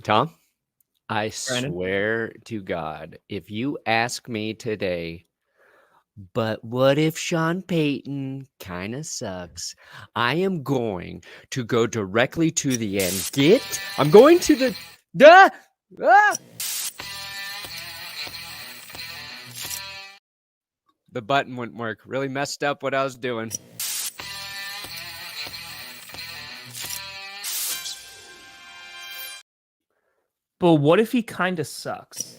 Tom, I Brandon? swear to God, if you ask me today, but what if Sean Payton kind of sucks? I am going to go directly to the end. I'm going to the. Ah! Ah! The button wouldn't work. Really messed up what I was doing. But what if he kind of sucks?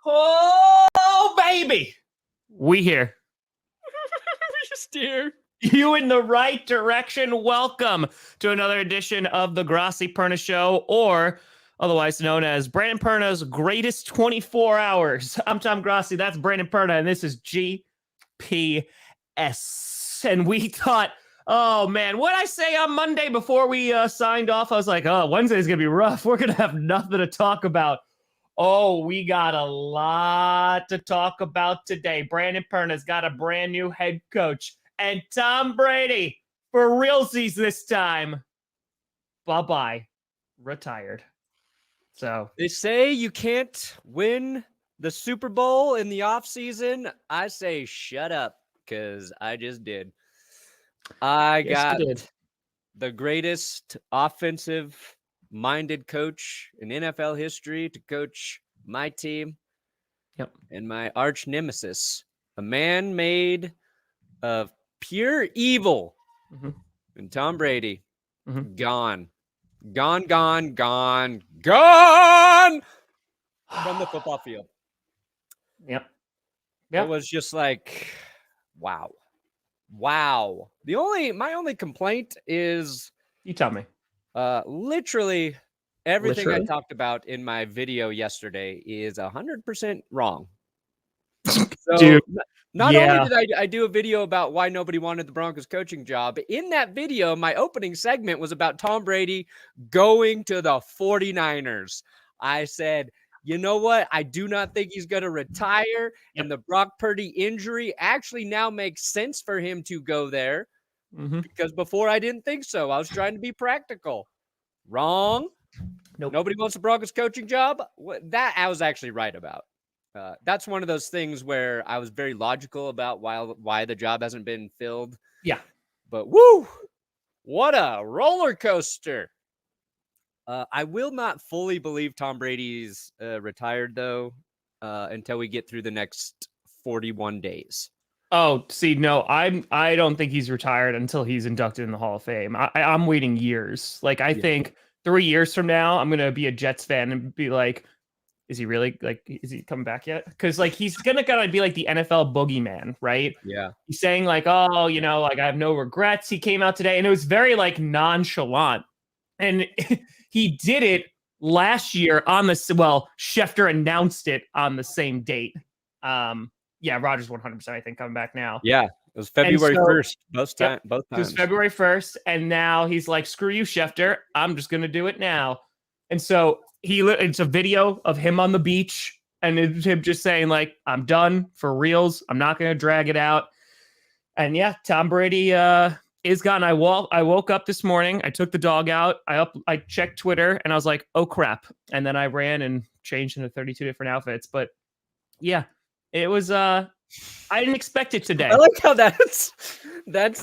Oh, baby! We here. Just here. You in the right direction. Welcome to another edition of the Grossi Perna Show, or otherwise known as Brandon Perna's Greatest 24 Hours. I'm Tom Grossi. That's Brandon Perna, and this is GPS. And we thought, oh man, what I say on Monday before we signed off, I was like, oh, Wednesday's going to be rough. We're going to have nothing to talk about. Oh, we got a lot to talk about today. Brandon Perna's got a brand new head coach. And Tom Brady, for realsies this time, bye-bye, retired. So They say you can't win the Super Bowl in the offseason. I say shut up, because I just did. I got the greatest offensive-minded coach in NFL history to coach my team. Yep. And my arch nemesis, a man made of pure evil, and Tom Brady, gone from the football field. Yep. It was just like, wow. My only complaint is, you tell me. Literally everything I talked about in my video yesterday is 100% wrong. So, dude. Not only did I do a video about why nobody wanted the Broncos coaching job, in that video, my opening segment was about Tom Brady going to the 49ers. I said, you know what? I do not think he's going to retire. And the Brock Purdy injury actually now makes sense for him to go there. Because before I didn't think so. I was trying to be practical. Wrong. Nope. Nobody wants the Broncos coaching job. That I was actually right about. That's one of those things where I was very logical about why the job hasn't been filled. Yeah. But woo, what a roller coaster. I will not fully believe Tom Brady's retired, though, until we get through the next 41 days. Oh, see, no, I don't think he's retired until he's inducted in the Hall of Fame. I'm waiting years. Like, I think 3 years from now, I'm going to be a Jets fan and be like, is he really, like, is he coming back yet? Because, like, he's going to be like the NFL boogeyman, right? Yeah. He's saying, like, oh, you know, like, I have no regrets. He came out today, and it was very, like, nonchalant. And he did it last year Schefter announced it on the same date. Yeah, Rodgers 100%, I think, coming back now. Yeah, it was February 1st, both times. It was February 1st, and now he's like, screw you, Schefter. I'm just going to do it now. And so it's a video of him on the beach, and it's him just saying, like, I'm done for reals. I'm not going to drag it out. And yeah, Tom Brady is gone. I woke up this morning. I took the dog out. I checked Twitter, and I was like, oh, crap. And then I ran and changed into 32 different outfits. But yeah, it was, I didn't expect it today. I like how that's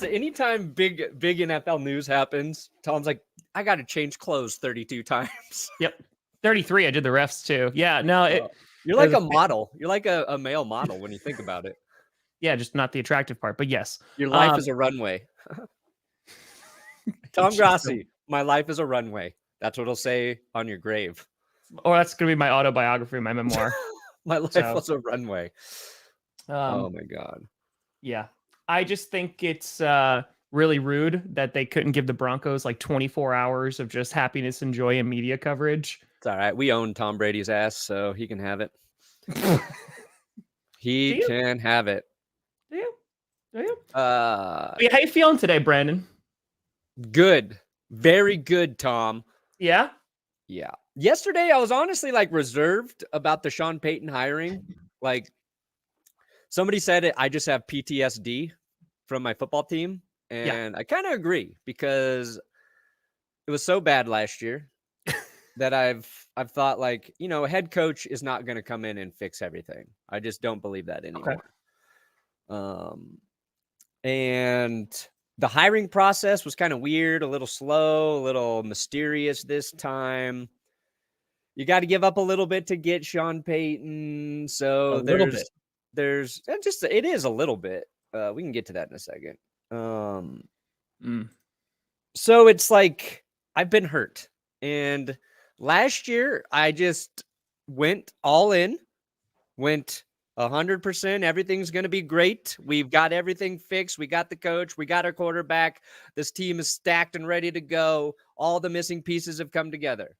anytime big NFL news happens, Tom's like, I got to change clothes 32 times. Yep. 33. I did the refs too. Yeah. No, you're like a model. You're like a male model when you think about it. Yeah. Just not the attractive part, but yes. Your life is a runway. Tom Grossi, my life is a runway. That's what it'll say on your grave. Or that's going to be my autobiography, my memoir. My life was a runway. Oh my God. Yeah. I just think it's really rude that they couldn't give the Broncos like 24 hours of just happiness and joy and media coverage. It's all right. We own Tom Brady's ass, so he can have it. He can have it. Do you? Uh, How you feeling today, Brandon? Good. Very good, Tom. Yeah? Yeah. Yesterday, I was honestly like reserved about the Sean Payton hiring. Like somebody said I just have PTSD from my football team. And I kind of agree because it was so bad last year that I've thought like, a head coach is not going to come in and fix everything. I just don't believe that anymore. Okay. And the hiring process was kind of weird, a little slow, a little mysterious this time. You got to give up a little bit to get Sean Payton. So it is a little bit. We can get to that in a second. So it's like I've been hurt. And last year I just went all in, went 100%. Everything's going to be great. We've got everything fixed. We got the coach. We got our quarterback. This team is stacked and ready to go. All the missing pieces have come together.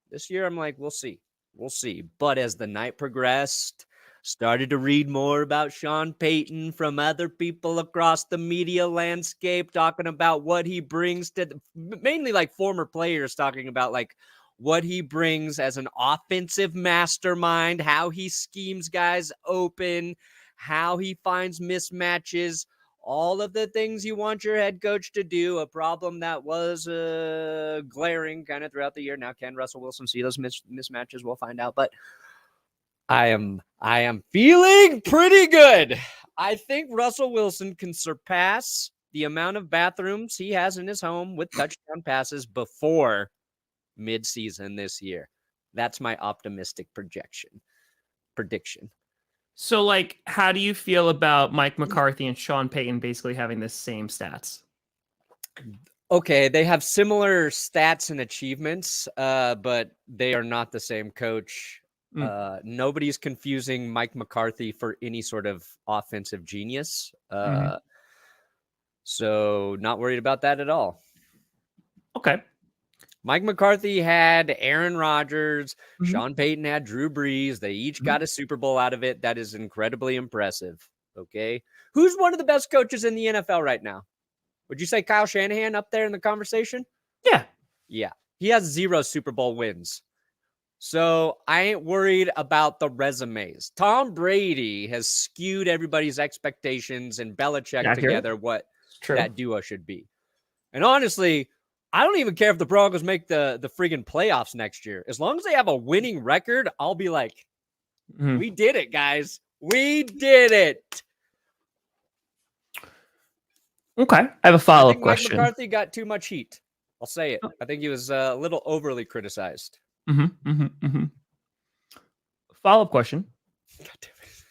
This year, I'm like, we'll see. We'll see. But as the night progressed, started to read more about Sean Payton from other people across the media landscape, talking about what he brings to mainly like former players talking about like what he brings as an offensive mastermind, how he schemes guys open, how he finds mismatches, all of the things you want your head coach to do, a problem that was glaring kind of throughout the year. Now, can Russell Wilson see those mismatches? We'll find out. But I am feeling pretty good. I think Russell Wilson can surpass the amount of bathrooms he has in his home with touchdown passes before midseason this year. That's my optimistic prediction. So, like, how do you feel about Mike McCarthy and Sean Payton basically having the same stats? Okay, they have similar stats and achievements, but they are not the same coach. Nobody's confusing Mike McCarthy for any sort of offensive genius. So not worried about that at all. Okay. Mike McCarthy had Aaron Rodgers. Sean Payton had Drew Brees. They each got a Super Bowl out of it. That is incredibly impressive. Okay. Who's one of the best coaches in the NFL right now? Would you say Kyle Shanahan up there in the conversation? Yeah. Yeah. He has 0 Super Bowl wins. So I ain't worried about the resumes. Tom Brady has skewed everybody's expectations and Belichick together what that duo should be. And honestly, I don't even care if the Broncos make the friggin' playoffs next year. As long as they have a winning record, I'll be like, we did it, guys. We did it. Okay. I have a follow-up question. Mike McCarthy got too much heat. I'll say it. I think he was a little overly criticized. Follow-up question. God damn it.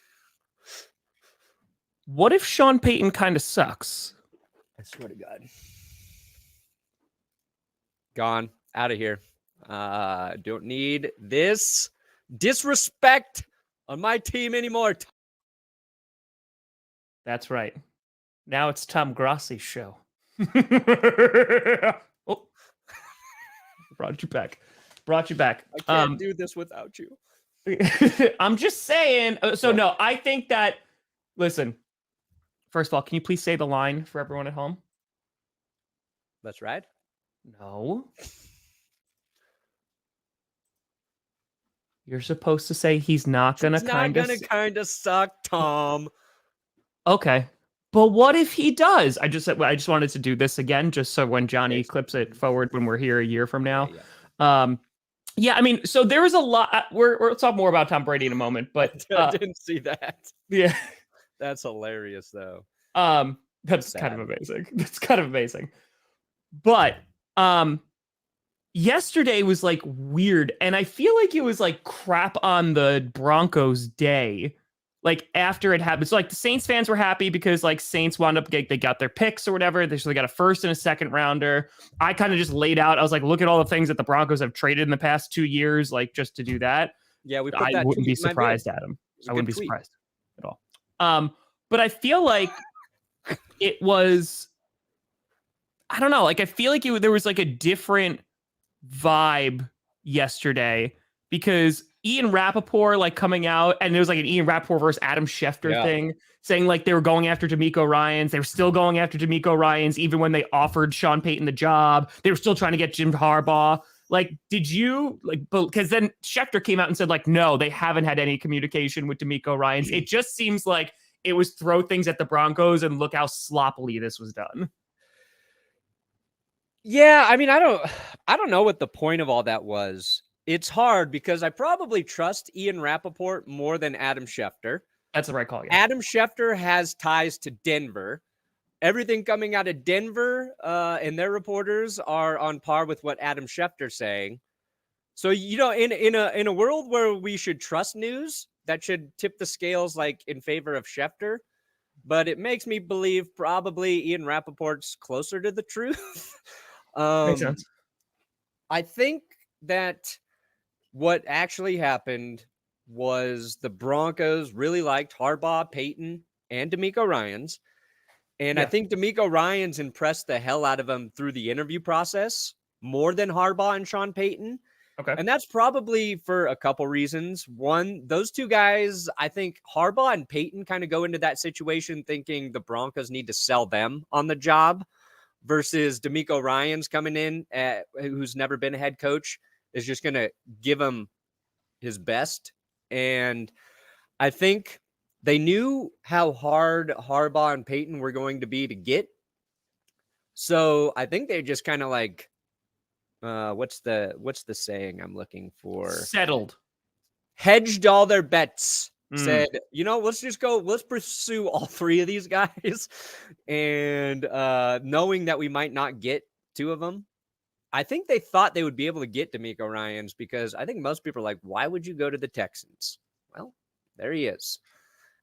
What if Sean Payton kind of sucks? I swear to God. Gone. Out of here. Don't need this disrespect on my team anymore. That's right. Now it's Tom Grossi's show. Oh. Brought you back. I can't do this without you. I'm just saying. No, I think that, listen, first of all, can you please say the line for everyone at home? Let's ride. No. You're supposed to say he's not going to kind of suck, Tom. Okay. But what if he does? I just wanted to do this again, just so when Johnny clips it forward when we're here a year from now. Yeah, I mean, so there was a lot. We'll talk more about Tom Brady in a moment, but I didn't see that. Yeah. That's hilarious, though. That's kind of amazing. That's kind of amazing. But yesterday was like weird, and I feel like it was like crap on the Broncos day. Like after it happened, so like the Saints fans were happy because like Saints wound up they got their picks or whatever. They got a first and a second rounder. I kind of just laid out. I was like, look at all the things that the Broncos have traded in the past 2 years, like just to do that. Yeah, I wouldn't be surprised at him. I wouldn't be surprised at all. But I feel like it was, I don't know. Like I feel like there was like a different vibe yesterday because Ian Rappaport like coming out, and there was like an Ian Rappaport versus Adam Schefter thing saying like they were going after D'Amico Ryans. They were still going after D'Amico Ryans even when they offered Sean Payton the job. They were still trying to get Jim Harbaugh. Like, did you like, because then Schefter came out and said like, no, they haven't had any communication with D'Amico Ryans. It just seems like it was throw things at the Broncos and look how sloppily this was done. Yeah, I mean, I don't know what the point of all that was. It's hard because I probably trust Ian Rappaport more than Adam Schefter. That's the right call. Yeah. Adam Schefter has ties to Denver. Everything coming out of Denver and their reporters are on par with what Adam Schefter's saying. So, you know, in a world where we should trust news, that should tip the scales like in favor of Schefter. But it makes me believe probably Ian Rappaport's closer to the truth. Makes sense. I think that what actually happened was the Broncos really liked Harbaugh, Payton, and D'Amico Ryans. And I think D'Amico Ryans impressed the hell out of him through the interview process more than Harbaugh and Sean Payton. Okay. And that's probably for a couple reasons. One, those two guys, I think Harbaugh and Payton kind of go into that situation thinking the Broncos need to sell them on the job versus D'Amico Ryans coming in, who's never been a head coach, is just going to give him his best. And I think they knew how hard Harbaugh and Payton were going to be to get. So I think they just kind of like, what's the saying I'm looking for? Settled. Hedged all their bets. Said, you know, let's pursue all three of these guys. And knowing that we might not get two of them, I think they thought they would be able to get D'Amico Ryans because I think most people are like, why would you go to the Texans? Well, there he is.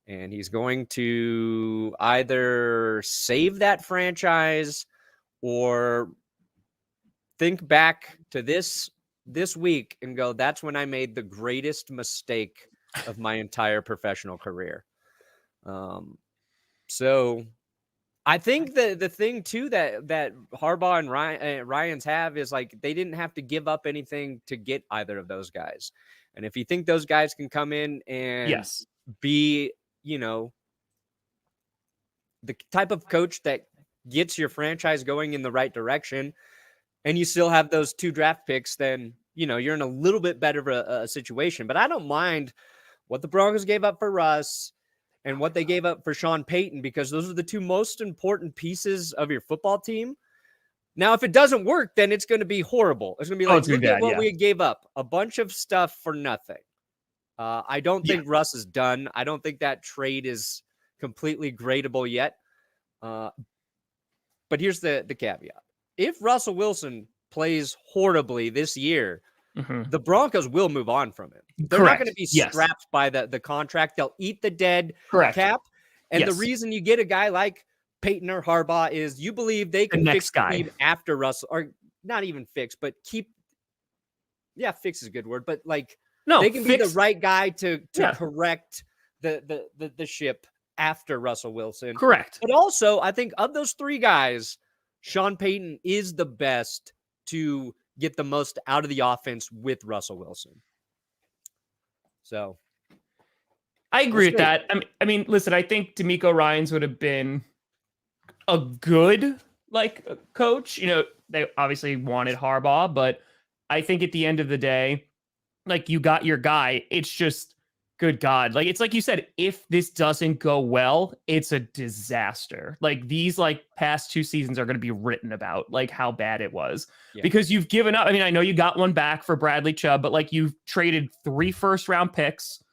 And he's going to either save that franchise or think back to this week and go, that's when I made the greatest mistake of my entire professional career. So I think the thing too that Harbaugh and Ryans have is like they didn't have to give up anything to get either of those guys. And if you think those guys can come in and be, you know, the type of coach that gets your franchise going in the right direction, and you still have those 2 draft picks, then, you know, you're in a little bit better of a situation. But I don't mind what the Broncos gave up for Russ and what they gave up for Sean Payton, because those are the 2 most important pieces of your football team. Now, if it doesn't work, then it's going to be horrible. It's going to be like, look at what we gave up. A bunch of stuff for nothing. I don't think Russ is done. I don't think that trade is completely gradable yet. But here's the caveat. If Russell Wilson plays horribly this year, the Broncos will move on from him. They're not going to be strapped by the contract. They'll eat the dead cap. And the reason you get a guy like Payton or Harbaugh is you believe they can fix the team after Russell, or not even fix, but keep. Yeah, fix is a good word, but like they can be the right guy to correct the ship after Russell Wilson. Correct. But also, I think of those 3 guys, Sean Payton is the best to get the most out of the offense with Russell Wilson. So I agree with that. I mean, listen, I think D'Amico Ryans would have been a good coach. You know, they obviously wanted Harbaugh, but I think at the end of the day, like, you got your guy. It's just, good God. Like, it's like you said, if this doesn't go well, it's a disaster. Like, these past 2 seasons are going to be written about, like, how bad it was because you've given up. I mean, I know you got one back for Bradley Chubb, but like, you've traded 3 first-round picks,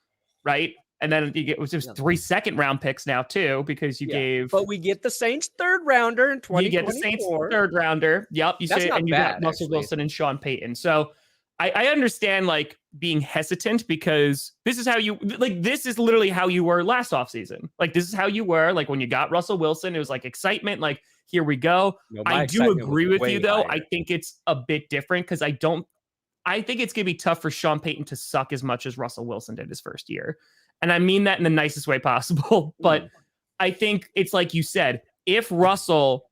right? And then you get 3 second-round picks now too, because you gave. But we get the Saints 3rd rounder in 2024. You get the Saints 3rd rounder. Yep. You say, and you got Russell Wilson and Sean Payton. So I understand like being hesitant because this is how you this is literally how you were last offseason. Like, this is how you were like when you got Russell Wilson. It was like excitement, like, here we go. I do agree with you though. I think it's a bit different because I think it's gonna be tough for Sean Payton to suck as much as Russell Wilson did his first year. And I mean that in the nicest way possible. But I think it's like you said, if Russell,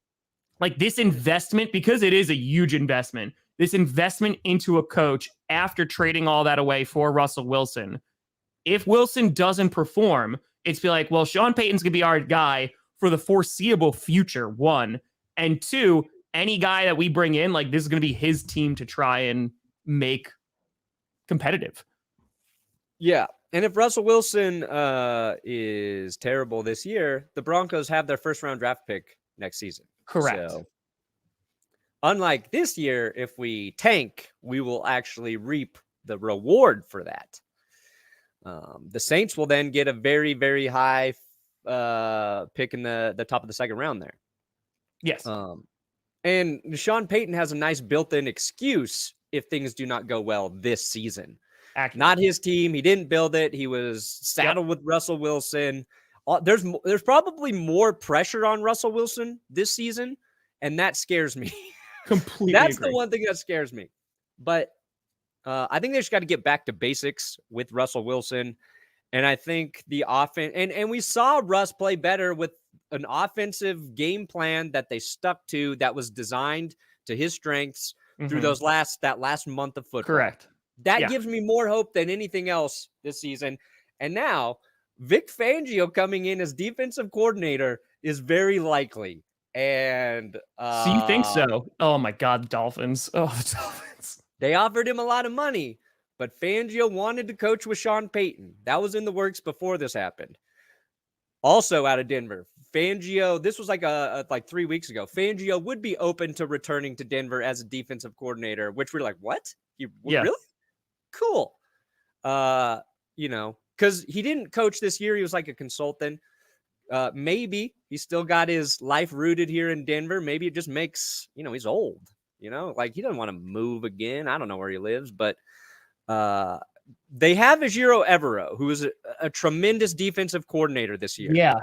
like, this investment, because it is a huge investment, this investment into a coach after trading all that away for Russell Wilson. If Wilson doesn't perform, it's be like, well, Sean Payton's going to be our guy for the foreseeable future, one. And two, any guy that we bring in, like, this is going to be his team to try and make competitive. Yeah. And if Russell Wilson is terrible this year, the Broncos have their first round draft pick next season. Correct. So, unlike this year, if we tank, we will actually reap the reward for that. The Saints will then get a very, very high pick in the top of the second round there. Yes. And Sean Payton has a nice built-in excuse if things do not go well this season. Accurate. Not his team. He didn't build it. He was saddled with Russell Wilson. There's probably more pressure on Russell Wilson this season, and that scares me. Completely That's agree. the one thing that scares me. But I think they just got to get back to basics with Russell Wilson. And I think the offense, and we saw Russ play better with an offensive game plan that they stuck to that was designed to his strengths through that last month of football. Correct. That gives me more hope than anything else this season. And now Vic Fangio coming in as defensive coordinator is very likely. And so you think so? Oh my God, the Dolphins. Oh, the Dolphins. They offered him a lot of money, but Fangio wanted to coach with Sean Payton. That was in the works before this happened. Also out of Denver, Fangio, this was like 3 weeks ago. Fangio would be open to returning to Denver as a defensive coordinator, which we're like, what? Really? Cool. Because he didn't coach this year. He was like a consultant. Maybe he's still got his life rooted here in Denver. Maybe it just makes, he's old, like he doesn't want to move again. I don't know where he lives, but they have Ejiro Evero, who is a tremendous defensive coordinator this year. Yeah.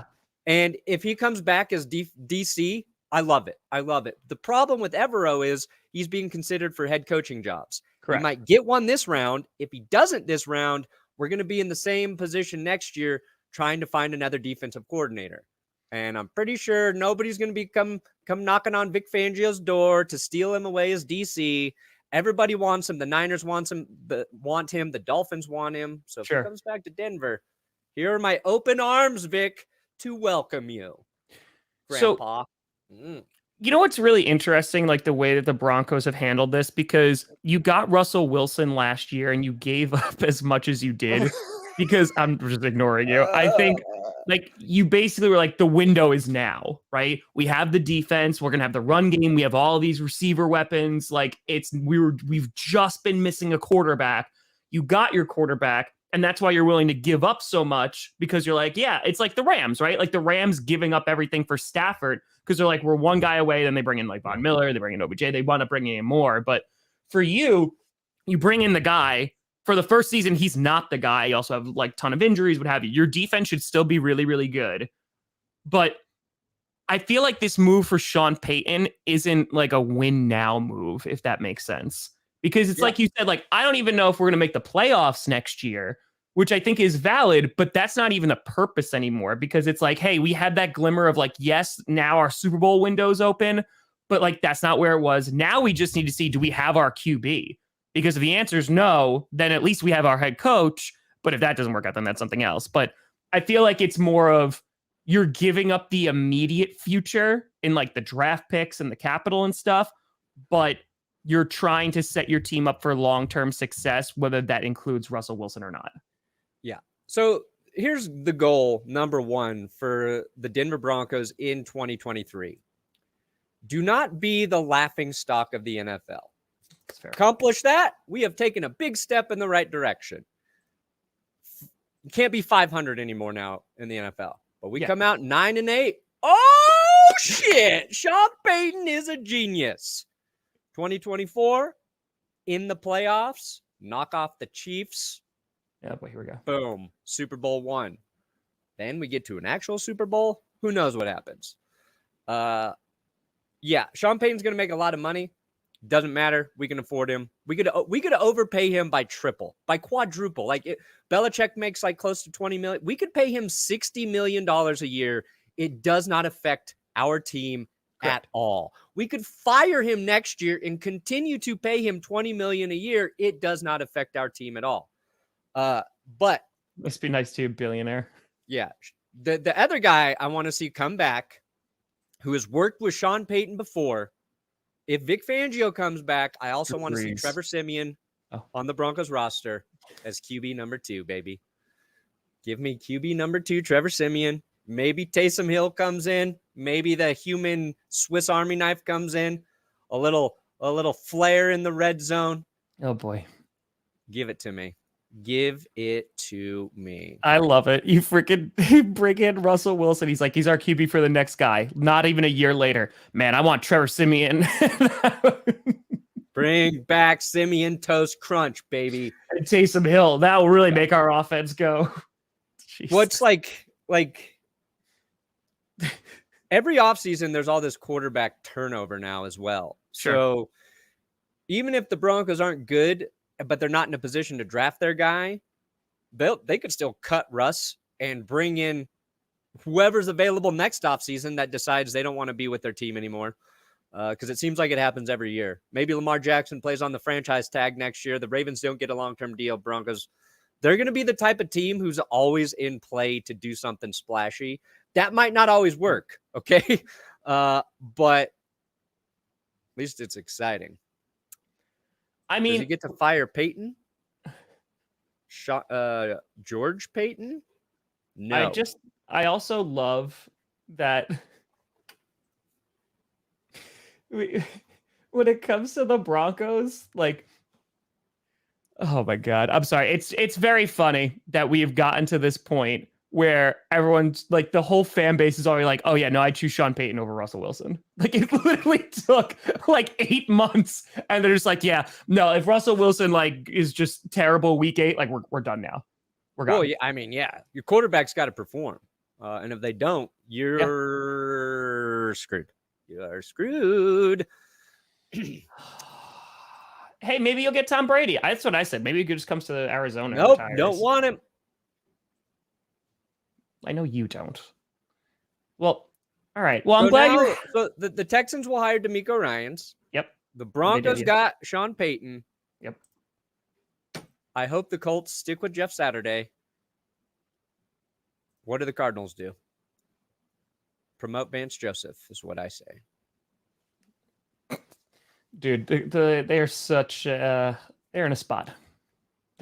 And if he comes back as DC, I love it. I love it. The problem with Evero is he's being considered for head coaching jobs. Correct. He might get one this round. If he doesn't this round, we're going to be in the same position next year trying to find another defensive coordinator. And I'm pretty sure nobody's going to be come knocking on Vic Fangio's door to steal him away as DC. Everybody wants him. The Niners want him. The Dolphins want him. So if he comes back to Denver, here are my open arms, Vic, to welcome you, Grandpa. You know what's really interesting, like the way that the Broncos have handled this, because you got Russell Wilson last year and you gave up as much as you did because I'm just ignoring you. I think like you basically were like, the window is now, right? We have the defense. We're going to have the run game. We have all these receiver weapons. Like we've just been missing a quarterback. You got your quarterback. And that's why you're willing to give up so much, because you're like, yeah, it's like the Rams, right? Like the Rams giving up everything for Stafford because they're like, we're one guy away. Then they bring in like Von Miller, they bring in OBJ, they want to bring in more. But for you bring in the guy for the first season. He's not the guy. You also have like ton of injuries, what have you. Your defense should still be really, really good. But I feel like this move for Sean Payton isn't like a win now move, if that makes sense. Because it's like you said, like, I don't even know if we're going to make the playoffs next year, which I think is valid, but that's not even a purpose anymore, because it's like, hey, we had that glimmer of like, yes, now our Super Bowl window's open, but like, that's not where it was. Now we just need to see, do we have our QB? Because if the answer is no, then at least we have our head coach. But if that doesn't work out, then that's something else. But I feel like it's more of you're giving up the immediate future in like the draft picks and the capital and stuff, but you're trying to set your team up for long-term success, whether that includes Russell Wilson or not. Yeah. So here's the goal, number one, for the Denver Broncos in 2023. Do not be the laughing stock of the NFL. Accomplish that, we have taken a big step in the right direction. You can't be 500 anymore now in the NFL. But we come out 9-8. Oh, shit. Sean Payton is a genius. 2024 in the playoffs, knock off the Chiefs. Yeah, but here we go. Boom. Super Bowl one. Then we get to an actual Super Bowl. Who knows what happens? Sean Payton's going to make a lot of money. Doesn't matter. We can afford him. We could overpay him by quadruple. Like Belichick makes like close to $20 million. We could pay him $60 million a year. It does not affect our team at all. We could fire him next year and continue to pay him $20 million a year. It does not affect our team at all. But must be nice to be a billionaire. Yeah. The other guy I want to see come back, who has worked with Sean Payton before, if Vic Fangio comes back, I also want to see Trevor Siemian on the Broncos roster as QB number 2, baby. Give me QB number 2, Trevor Siemian. Maybe Taysom Hill comes in. Maybe the human Swiss Army knife comes in. A little flare in the red zone. Oh, boy. Give it to me. Give it to me. I love it. You freaking bring in Russell Wilson. He's like, he's our QB for the next guy. Not even a year later. Man, I want Trevor Siemian. Bring back Siemian Toast Crunch, baby. And Taysom Hill. That will really make our offense go. Jeez. What's like every offseason, there's all this quarterback turnover now as well. Sure. So even if the Broncos aren't good, but they're not in a position to draft their guy, they could still cut Russ and bring in whoever's available next offseason that decides they don't want to be with their team anymore. Because it seems like it happens every year. Maybe Lamar Jackson plays on the franchise tag next year. The Ravens don't get a long-term deal. Broncos, they're going to be the type of team who's always in play to do something splashy. That might not always work, okay? But at least it's exciting. I mean, does he get to fire Payton? George Payton? No. I also love that when it comes to the Broncos, like, oh my God, I'm sorry. It's very funny that we have gotten to this point where everyone's like, the whole fan base is already like, oh yeah, no, I choose Sean Payton over Russell Wilson. Like, it literally took like 8 months, and they're just like, yeah, no, if Russell Wilson like is just terrible week 8, like we're done now. We're gone. Well, yeah, I mean, yeah, your quarterback's got to perform, and if they don't, you're screwed. You are screwed. Hey, maybe you'll get Tom Brady. That's what I said. Maybe he just comes to Arizona. Nope, don't want him. I know you don't. Well, all right. Well, I'm glad so the Texans will hire DeMeco Ryans. Yep. The Broncos got Sean Payton. Yep. I hope the Colts stick with Jeff Saturday. What do the Cardinals do? Promote Vance Joseph is what I say. Dude, they are such they're in a spot.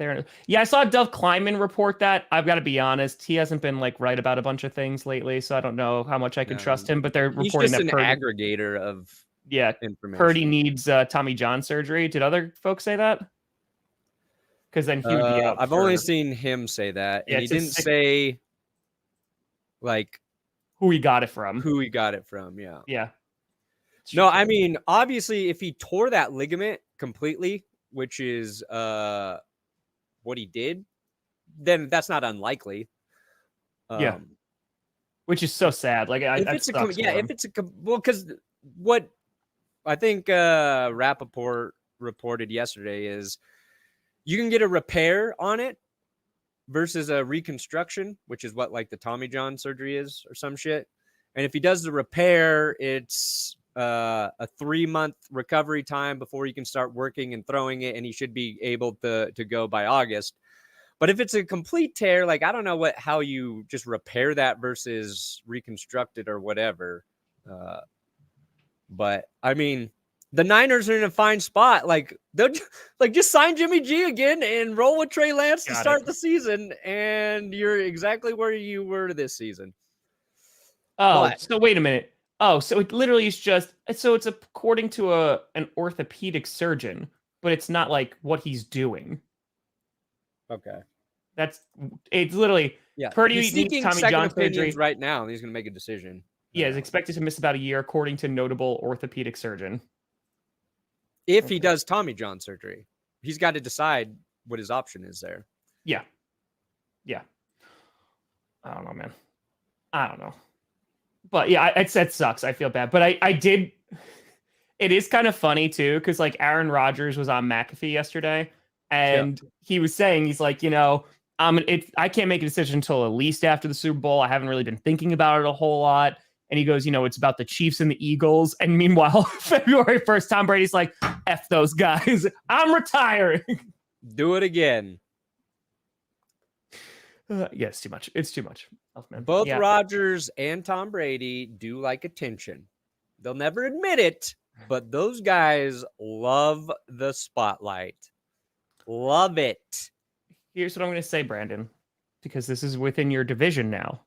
I saw Dov Kleiman report that. I've got to be honest, he hasn't been like right about a bunch of things lately, so I don't know how much I can trust him. But they're reporting that He's just an aggregator of information. Purdy needs Tommy John surgery. Did other folks say that? Because then he would be out. I've only seen him say that, and he didn't say like who he got it from. Yeah. Yeah. No, I mean, obviously, if he tore that ligament completely, which is what he did, then that's not unlikely. Which is so sad. Like, because what I think Rappaport reported yesterday is you can get a repair on it versus a reconstruction, which is what like the Tommy John surgery is or some shit. And if he does the repair, it's a 3-month recovery time before he can start working and throwing it, and he should be able to go by August. But if it's a complete tear, like I don't know how you just repair that versus reconstruct it or whatever. But I mean, the Niners are in a fine spot. Like they'll just sign Jimmy G again and roll with Trey Lance to start the season, and you're exactly where you were this season. Oh, so wait a minute. Oh, so it literally is it's according to an orthopedic surgeon, but it's not like what he's doing. Okay. It's literally Purdy he's seeking Tommy second John opinions surgery right now, and he's going to make a decision. Yeah, is expected to miss about a year, according to notable orthopedic surgeon. If he does Tommy John surgery, he's got to decide what his option is there. Yeah. I don't know, man. I don't know. But yeah, it sucks. I feel bad. But I did. It is kind of funny too, because like Aaron Rodgers was on McAfee yesterday, and he was saying, he's like, I can't make a decision until at least after the Super Bowl. I haven't really been thinking about it a whole lot. And he goes, it's about the Chiefs and the Eagles. And meanwhile, February 1st, Tom Brady's like, F those guys. I'm retiring. Do it again. Yeah, it's too much. It's too much. Oh, man. Both Yeah. Rodgers and Tom Brady do like attention. They'll never admit it, but those guys love the spotlight. Love it. Here's what I'm going to say, Brandon, because this is within your division now.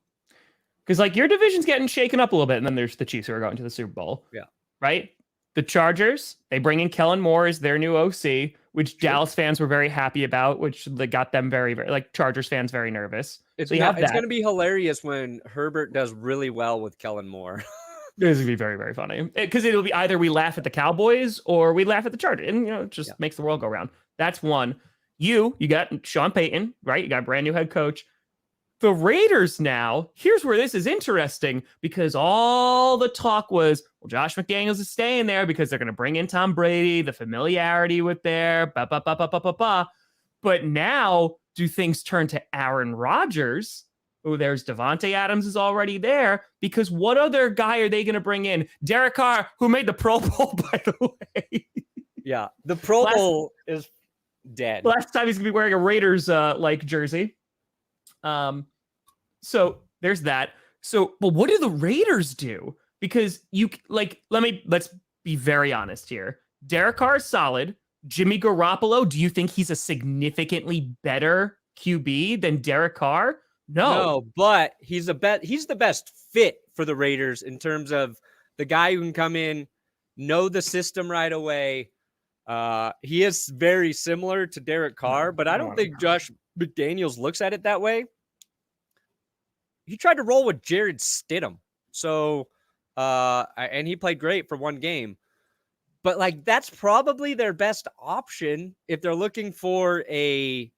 Because your division's getting shaken up a little bit, and then there's the Chiefs who are going to the Super Bowl. Yeah. Right? The Chargers, they bring in Kellen Moore as their new OC, which Dallas fans were very happy about, which got them very, very, Chargers fans very nervous. It's going to be hilarious when Herbert does really well with Kellen Moore. This is going to be very, very funny. Because it'll be either we laugh at the Cowboys or we laugh at the Chargers. And, it just makes the world go round. That's one. You got Sean Payton, right? You got a brand new head coach. The Raiders now, here's where this is interesting, because all the talk was, well, Josh McDaniels is staying there because they're going to bring in Tom Brady, the familiarity with their But now, do things turn to Aaron Rodgers? Oh, there's Devontae Adams is already there, because what other guy are they going to bring in? Derek Carr, who made the Pro Bowl, by the way. Yeah, the Pro Bowl is dead. Last time he's going to be wearing a Raiders jersey. So there's that. So, well, what do the Raiders do? Because let's be very honest here. Derek Carr is solid. Jimmy Garoppolo, do you think he's a significantly better QB than Derek Carr? No, but he's the best fit for the Raiders in terms of the guy who can come in, know the system right away. He is very similar to Derek Carr, but I don't think Josh McDaniels looks at it that way. He tried to roll with Jared Stidham. So, and he played great for one game. But, that's probably their best option if they're looking for a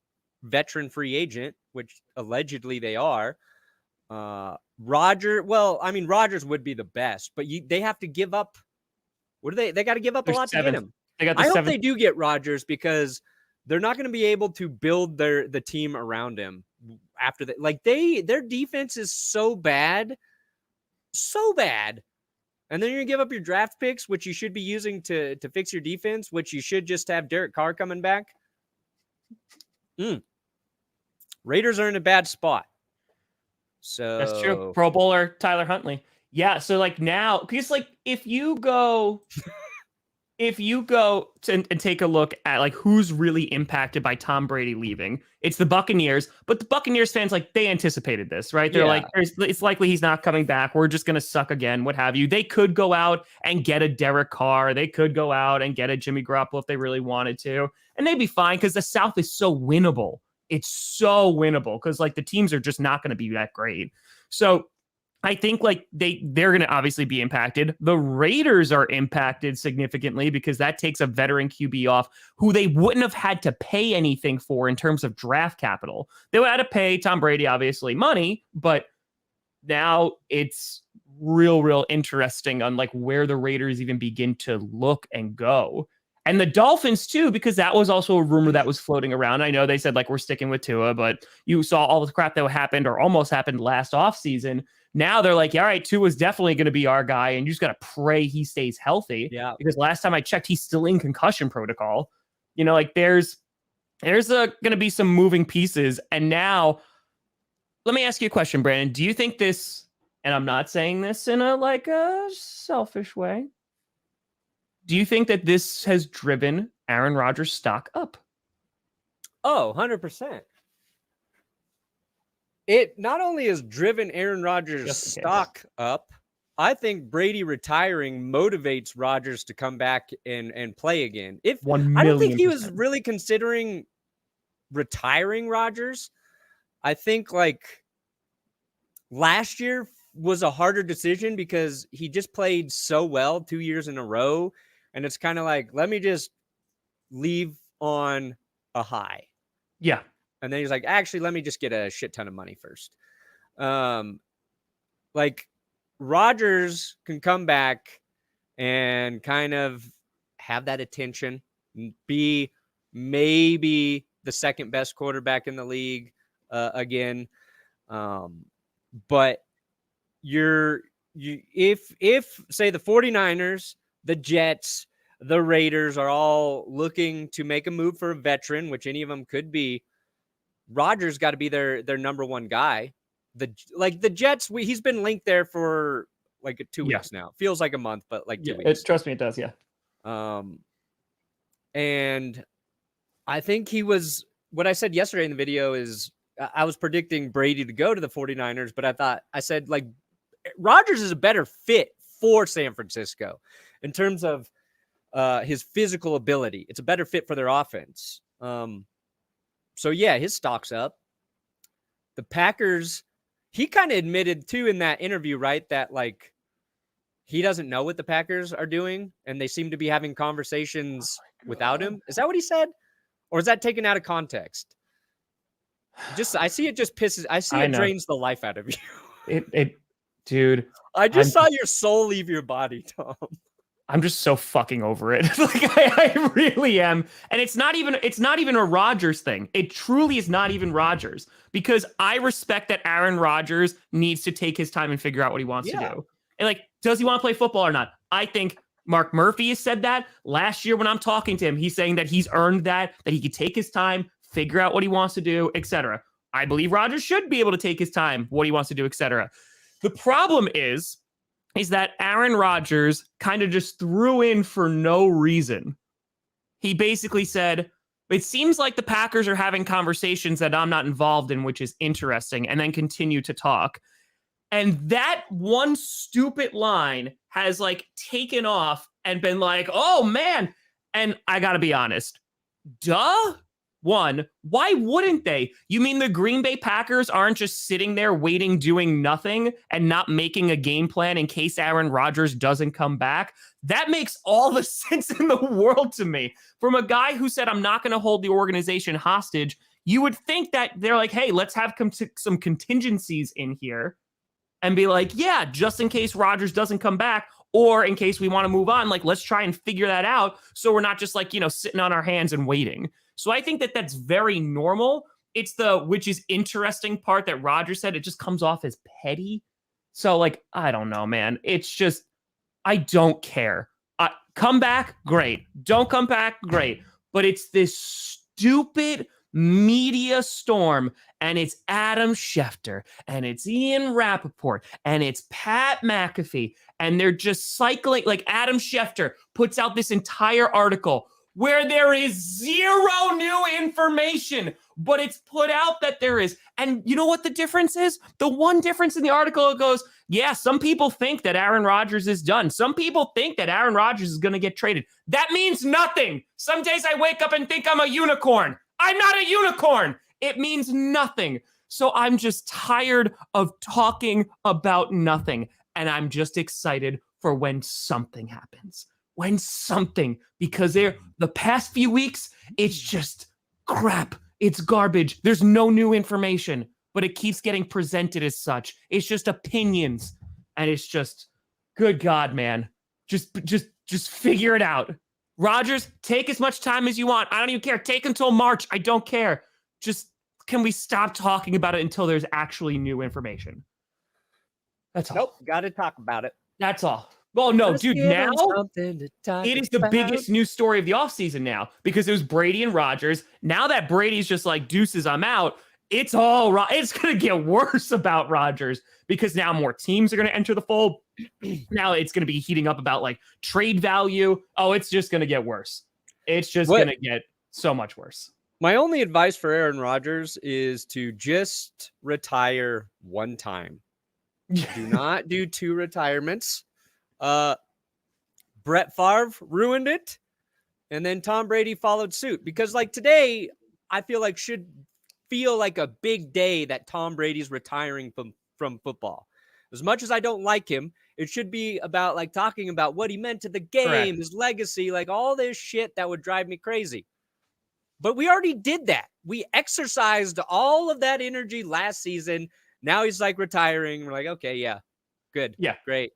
veteran free agent, which allegedly they are. Rodgers would be the best, but they have to give up. What do they? They got to give up a lot to get him. I hope they do get Rodgers, because they're not going to be able to build the team around him after that. Their defense is so bad. And then you're going to give up your draft picks, which you should be using to fix your defense, which you should just have Derek Carr coming back. Raiders are in a bad spot. So that's true. Pro Bowler Tyler Huntley. Yeah. So now, because if you go and take a look at who's really impacted by Tom Brady leaving, it's the Buccaneers. But the Buccaneers fans, they anticipated this, right? They're it's likely he's not coming back. We're just going to suck again, what have you. They could go out and get a Derek Carr. They could go out and get a Jimmy Garoppolo if they really wanted to. And they'd be fine, because the South is so winnable. It's so winnable, because the teams are just not going to be that great. So I think they're going to obviously be impacted. The Raiders are impacted significantly, because that takes a veteran QB off who they wouldn't have had to pay anything for in terms of draft capital. They would have to pay Tom Brady, obviously, money, but now it's real interesting on where the Raiders even begin to look and go. And the Dolphins, too, because that was also a rumor that was floating around. I know they said, we're sticking with Tua, but you saw all the crap that happened or almost happened last offseason. Now they're all right, Tua's definitely going to be our guy, and you just got to pray he stays healthy. Yeah. Because last time I checked, he's still in concussion protocol. There's going to be some moving pieces. And now, let me ask you a question, Brandon. Do you think this, and I'm not saying this in a selfish way, do you think that this has driven Aaron Rodgers' stock up? Oh, 100%. It not only has driven Aaron Rodgers' stock up, I think Brady retiring motivates Rodgers to come back and play again. I don't think he was really considering retiring Rodgers. I think last year was a harder decision because he just played so well 2 years in a row. And it's kind of let me just leave on a high. Yeah. And then he's actually, let me just get a shit ton of money first. Rodgers can come back and kind of have that attention, be maybe the second best quarterback in the league again. But you're if say the 49ers, the Jets, the Raiders are all looking to make a move for a veteran, which any of them could be, Rodgers got to be their number one guy. The Jets, he's been linked there for like 2 weeks now. Feels like a month, but like 2 weeks. Trust me, it does. Yeah. And I think what I said yesterday in the video is I was predicting Brady to go to the 49ers, but I said like Rodgers is a better fit for San Francisco in terms of his physical ability. It's a better fit for their offense. So yeah, his stock's up. The Packers, he kind of admitted too in that interview, right, that like he doesn't know what the Packers are doing, and they seem to be having conversations without him. Is that what he said? Or is that taken out of context? I see it drains the life out of you. Dude. I just saw your soul leave your body, Tom. I'm just so fucking over it. Like I really am. And it's not even a Rodgers thing. It truly is not even Rodgers, because I respect that Aaron Rodgers needs to take his time and figure out what he wants to do. And like, does he want to play football or not? I think Mark Murphy has said that last year when I'm talking to him. He's saying that he's earned that he could take his time, figure out what he wants to do, etc. I believe Rodgers should be able to take his time, what he wants to do, etc. The problem is that Aaron Rodgers kind of just threw in for no reason. He basically said, it seems like the Packers are having conversations that I'm not involved in, which is interesting, and then continue to talk. And that one stupid line has like taken off and been like, oh man. And I got to be honest. Duh. One, why wouldn't they? You mean the Green Bay Packers aren't just sitting there waiting, doing nothing and not making a game plan in case Aaron Rodgers doesn't come back? That makes all the sense in the world to me. From a guy who said, I'm not going to hold the organization hostage, you would think that they're like, hey, let's have some contingencies in here and be like, yeah, just in case Rodgers doesn't come back, or in case we want to move on, like, let's try and figure that out. So we're not just like, sitting on our hands and waiting. So I think that that's very normal. It's which is interesting part that Rodgers said. It just comes off as petty. So like, I don't know, man. It's just, I don't care. Come back, great. Don't come back, great. But it's this stupid media storm, and it's Adam Schefter, and it's Ian Rappaport, and it's Pat McAfee, and they're just cycling. Like Adam Schefter puts out this entire article where there is zero new information, but it's put out that there is. And you know what the difference is? The one difference in the article goes, yeah, some people think that Aaron Rodgers is done. Some people think that Aaron Rodgers is going to get traded. That means nothing. Some days I wake up and think I'm a unicorn. I'm not a unicorn. It means nothing. So I'm just tired of talking about nothing. And I'm just excited for when something happens. Because the past few weeks, it's just crap. It's garbage. There's no new information, but it keeps getting presented as such. It's just opinions. And it's just, good God, man. Just figure it out. Rodgers, take as much time as you want. I don't even care. Take until March. I don't care. Just, can we stop talking about it until there's actually new information? That's all. Nope. Got to talk about it. That's all. Well, no, dude, now it is the biggest news story of the offseason now, because it was Brady and Rodgers. Now that Brady's just like, deuces, I'm out, it's going to get worse about Rodgers, because now more teams are going to enter the fold. Now it's going to be heating up about like trade value. Oh, it's just going to get worse. It's just going to get so much worse. My only advice for Aaron Rodgers is to just retire one time. Do not do 2 retirements. Brett Favre ruined it, and then Tom Brady followed suit, because like today I feel like should feel like a big day that Tom Brady's retiring from football. As much as I don't like him, it should be about like talking about what he meant to the game, correct, his legacy, like all this shit that would drive me crazy. But we already did that. We exercised all of that energy last season. Now he's like retiring. We're like, okay, yeah, good. Yeah. Great.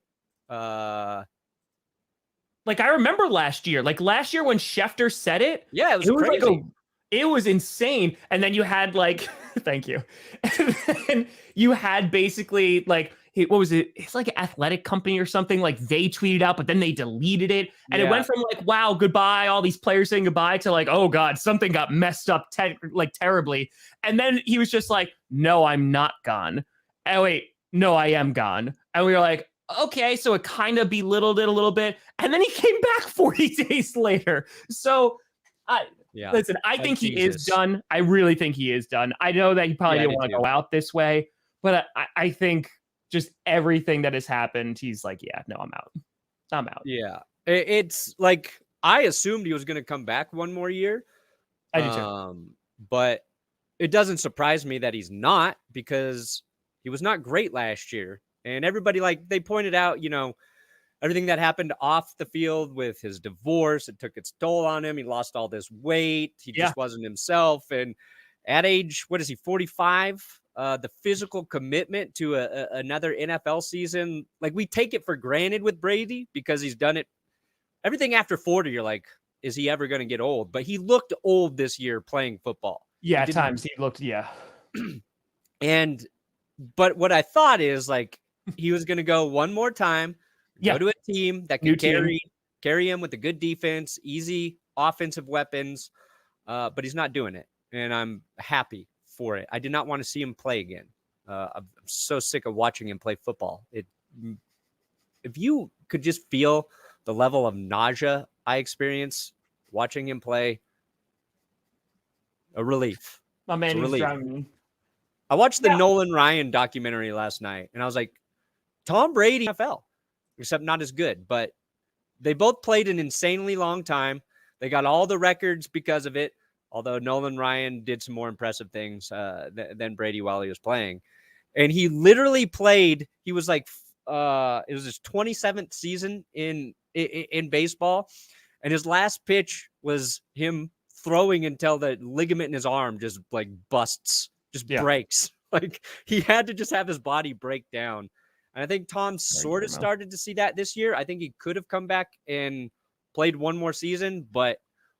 Like I remember last year when Schefter said it. Yeah, it was crazy. Like it was insane. And then you had like, thank you. And then you had basically like what was it? It's like an athletic company or something. Like they tweeted out, but then they deleted it. And it went from like, wow, goodbye, all these players saying goodbye to like, oh God, something got messed up terribly. And then he was just like, no, I'm not gone. Oh, wait, no, I am gone. And we were like, okay, so it kind of belittled it a little bit. And then he came back 40 days later. So listen, I think he is done. I really think he is done. I know that he probably didn't want to go out this way, but I think just everything that has happened, he's like, yeah, no, I'm out. I'm out. Yeah. It's like, I assumed he was going to come back one more year. I do too. But it doesn't surprise me that he's not, because he was not great last year. And everybody, like, they pointed out, everything that happened off the field with his divorce, it took its toll on him. He lost all this weight. He just wasn't himself. And at age, 45? The physical commitment to another NFL season, like, we take it for granted with Brady because he's done it. Everything after 40, you're like, is he ever going to get old? But he looked old this year playing football. Yeah, at times he looked, But what I thought is, like, he was going to go one more time, go to a team that can carry him with a good defense, easy offensive weapons, but he's not doing it, and I'm happy for it. I did not want to see him play again. I'm so sick of watching him play football. If you could just feel the level of nausea I experience watching him play, a relief. My man is driving me. I watched the Nolan Ryan documentary last night, and I was like, Tom Brady, NFL, except not as good, but they both played an insanely long time. They got all the records because of it, although Nolan Ryan did some more impressive things than Brady while he was playing. And he literally played, he was like, it was his 27th season in baseball, and his last pitch was him throwing until the ligament in his arm just like busts. Just breaks. Like, he had to just have his body break down. And I think Tom sort of started to see that this year. I think he could have come back and played one more season, but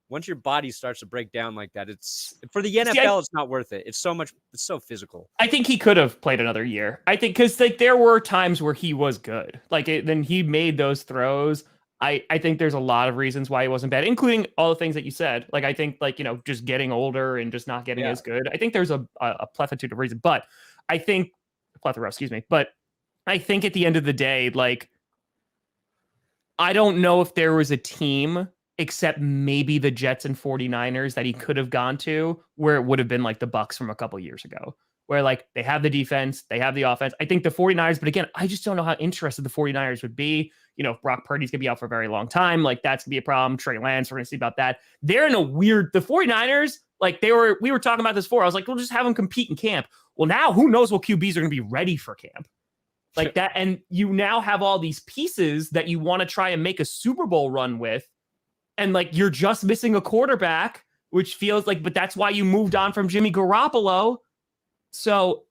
once your body starts to break down like that, it's for the NFL, it's not worth it. It's so physical. I think he could have played another year. I think because like there were times where he was good. Like then he made those throws. I think there's a lot of reasons why he wasn't bad, including all the things that you said. Like, I think, like, just getting older and just not getting as good. I think there's a plethora of reasons, but I think But I think at the end of the day, like, I don't know if there was a team except maybe the Jets and 49ers that he could have gone to where it would have been like the Bucs from a couple years ago, where like they have the defense, they have the offense. I think the 49ers, but again, I just don't know how interested the 49ers would be. Brock Purdy's going to be out for a very long time. Like, that's going to be a problem. Trey Lance, we're going to see about that. They're in a weird, the 49ers, like we were talking about this before. I was like, we'll just have them compete in camp. Well, now who knows what QBs are going to be ready for camp like that. And you now have all these pieces that you want to try and make a Super Bowl run with. And like, you're just missing a quarterback, which feels like, but that's why you moved on from Jimmy Garoppolo. So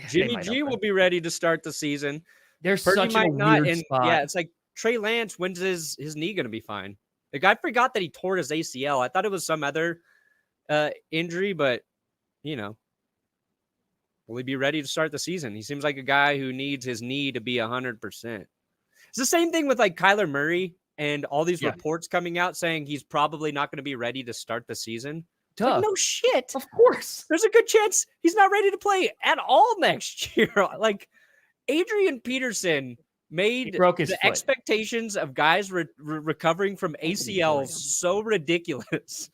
Jimmy G will be ready to start the season. There's such a weird spot. Yeah, it's like Trey Lance, when's his knee going to be fine? Like, I forgot that he tore his ACL. I thought it was some other injury, but, will he be ready to start the season? He seems like a guy who needs his knee to be 100%. It's the same thing with like Kyler Murray and all these reports coming out saying he's probably not going to be ready to start the season. Like, no shit. Of course. There's a good chance he's not ready to play at all next year. Like, Adrian Peterson made the expectations of guys recovering from ACLs so ridiculous.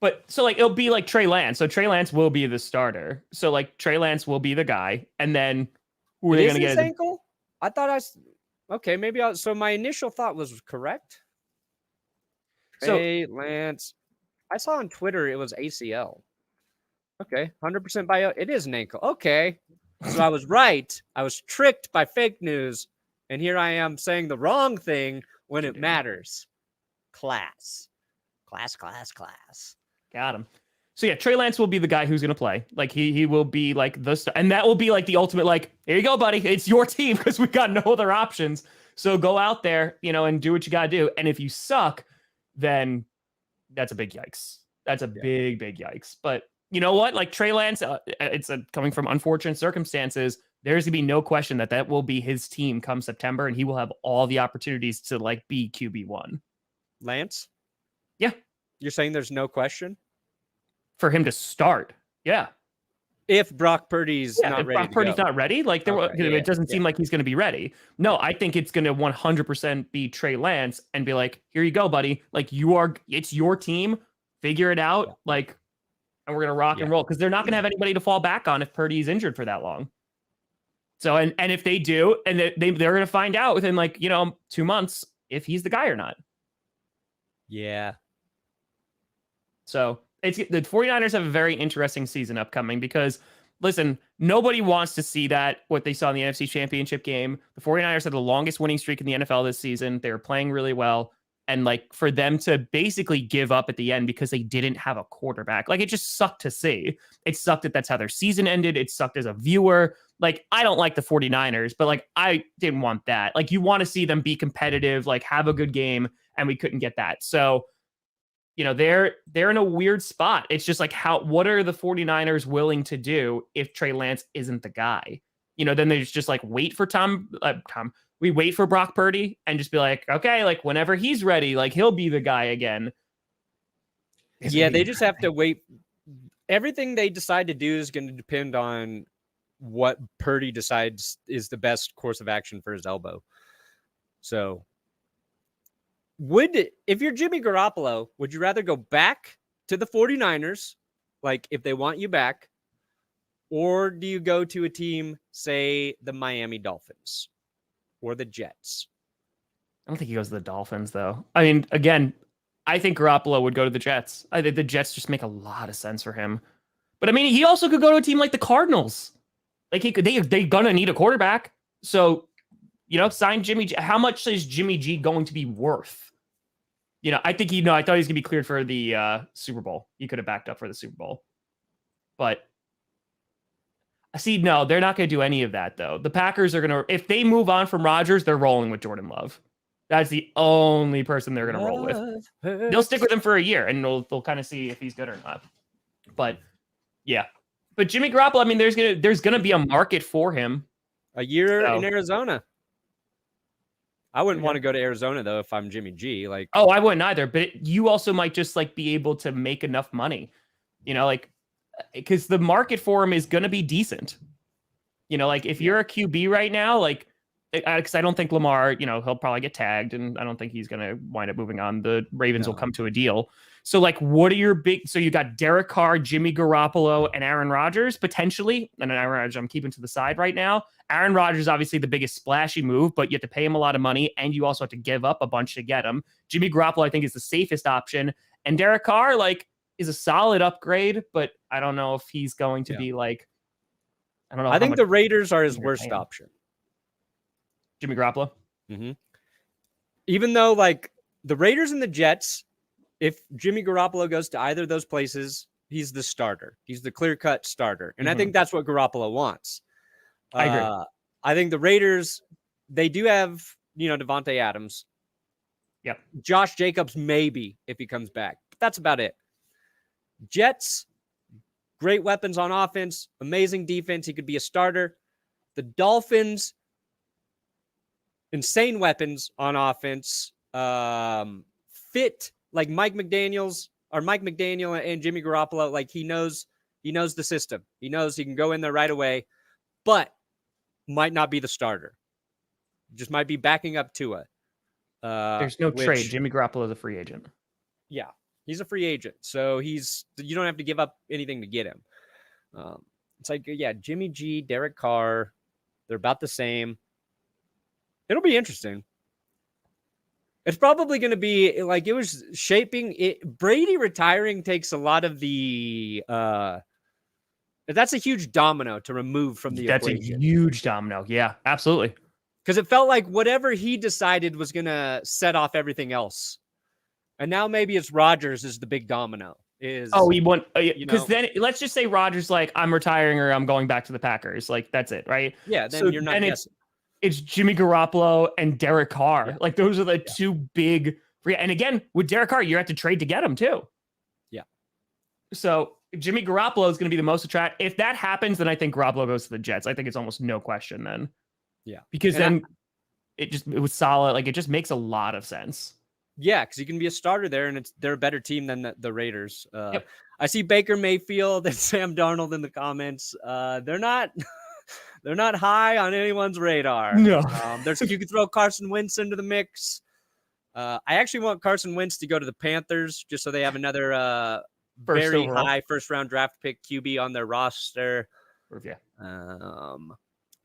But so like, it'll be like Trey Lance. So Trey Lance will be the starter. So like Trey Lance will be the guy. And then who are they going to get? His ankle? I thought okay, maybe so my initial thought was correct. Trey Lance. I saw on Twitter it was ACL. Okay, 100% bio. It is an ankle. Okay. So I was right. I was tricked by fake news. And here I am saying the wrong thing when it matters. Class. Got him. So yeah, Trey Lance will be the guy who's going to play. Like he will be like and that will be like the ultimate, like, here you go, buddy. It's your team because we got no other options. So go out there, and do what you got to do. And if you suck, then that's a big yikes. That's a big yikes. But you know what? Like Trey Lance, it's coming from unfortunate circumstances. there's gonna be no question that will be his team come September, and he will have all the opportunities to like be QB1. Lance? Yeah. You're saying there's no question? For him to start. Yeah. If Brock Purdy's not if ready Brock Purdy's not ready, like it doesn't seem like he's going to be ready. No, I think it's going to 100% be Trey Lance and be like, here you go, buddy. Like it's your team. Figure it out. Like, and we're going to rock and roll, because they're not going to have anybody to fall back on if Purdy's injured for that long. So, and if they do, and they're going to find out within 2 months if he's the guy or not. Yeah. So the 49ers have a very interesting season upcoming, because listen, nobody wants to see what they saw in the NFC Championship game. The 49ers had the longest winning streak in the NFL this season. They were playing really well. And for them to basically give up at the end because they didn't have a quarterback, it just sucked to see. It sucked that that's how their season ended. It sucked as a viewer. I don't like the 49ers, but I didn't want that. You want to see them be competitive, have a good game, and we couldn't get that. So, they're in a weird spot. It's just what are the 49ers willing to do if Trey Lance isn't the guy? Then they just wait for we wait for Brock Purdy and just be like, okay, whenever he's ready, he'll be the guy again. They just have to wait. Everything they decide to do is going to depend on what Purdy decides is the best course of action for his elbow. So if you're Jimmy Garoppolo, would you rather go back to the 49ers, if they want you back, or do you go to a team, say the Miami Dolphins or the Jets? I don't think he goes to the Dolphins, though. I mean, again, I think Garoppolo would go to the Jets. I think the Jets just make a lot of sense for him. But I mean, he also could go to a team like the Cardinals. They're gonna need a quarterback. So, sign Jimmy G. How much is Jimmy G going to be worth? I think I thought he was gonna be cleared for the Super Bowl. He could have backed up for the Super Bowl. But no, they're not gonna do any of that, though. The Packers are gonna, if they move on from Rodgers, they're rolling with Jordan Love. That's the only person they're gonna roll with. They'll stick with him for a year, and they'll kind of see if he's good or not. But yeah. But Jimmy Garoppolo, I mean, there's gonna be a market for him. A year in Arizona. I wouldn't want to go to Arizona, though, if I'm Jimmy G. Oh, I wouldn't either. But you also might just be able to make enough money, because the market for him is gonna be decent. If you're a QB right now, because I don't think Lamar, he'll probably get tagged, and I don't think he's gonna wind up moving on. The Ravens will come to a deal. So, what are your big? So you got Derek Carr, Jimmy Garoppolo, and Aaron Rodgers potentially. And Aaron Rodgers, I'm keeping to the side right now. Aaron Rodgers is obviously the biggest splashy move, but you have to pay him a lot of money, and you also have to give up a bunch to get him. Jimmy Garoppolo, I think, is the safest option, and Derek Carr, is a solid upgrade, but I don't know if he's going to be I don't know. I think the Raiders are his worst option. Jimmy Garoppolo. Mm-hmm. Even though the Raiders and the Jets, if Jimmy Garoppolo goes to either of those places, he's the starter. He's the clear-cut starter. And I think that's what Garoppolo wants. I agree. I think the Raiders, they do have, Devontae Adams. Yep. Josh Jacobs, maybe, if he comes back. But that's about it. Jets, great weapons on offense, amazing defense. He could be a starter. The Dolphins, insane weapons on offense. Fit Mike McDaniel and Jimmy Garoppolo. He knows the system. He knows he can go in there right away, but might not be the starter. Just might be backing up Tua. There's no trade. Jimmy Garoppolo is a free agent. Yeah, he's a free agent, so you don't have to give up anything to get him. It's Jimmy G, Derek Carr, they're about the same. It'll be interesting. It's probably going to be it was shaping it. Brady retiring takes a lot of the. That's a huge domino to remove from the equation. That's a huge domino. Yeah, absolutely. Because it felt like whatever he decided was going to set off everything else. And now maybe it's Rodgers is the big domino. He won. Because then let's just say Rodgers I'm retiring or I'm going back to the Packers. That's it, right? Yeah, then you're not guessing. It's Jimmy Garoppolo and Derek Carr. Yeah. Those are the two big free. And again, with Derek Carr, you have to trade to get him too. Yeah. So Jimmy Garoppolo is going to be the most attractive. If that happens, then I think Garoppolo goes to the Jets. I think it's almost no question then. Yeah. Because then it was solid. Like, it just makes a lot of sense. Yeah, because you can be a starter there, and they're a better team than the Raiders. Yep. I see Baker Mayfield and Sam Darnold in the comments. They're not they're not high on anyone's radar. No. You could throw Carson Wentz into the mix. I actually want Carson Wentz to go to the Panthers just so they have another very high first-round draft pick QB on their roster. Yeah.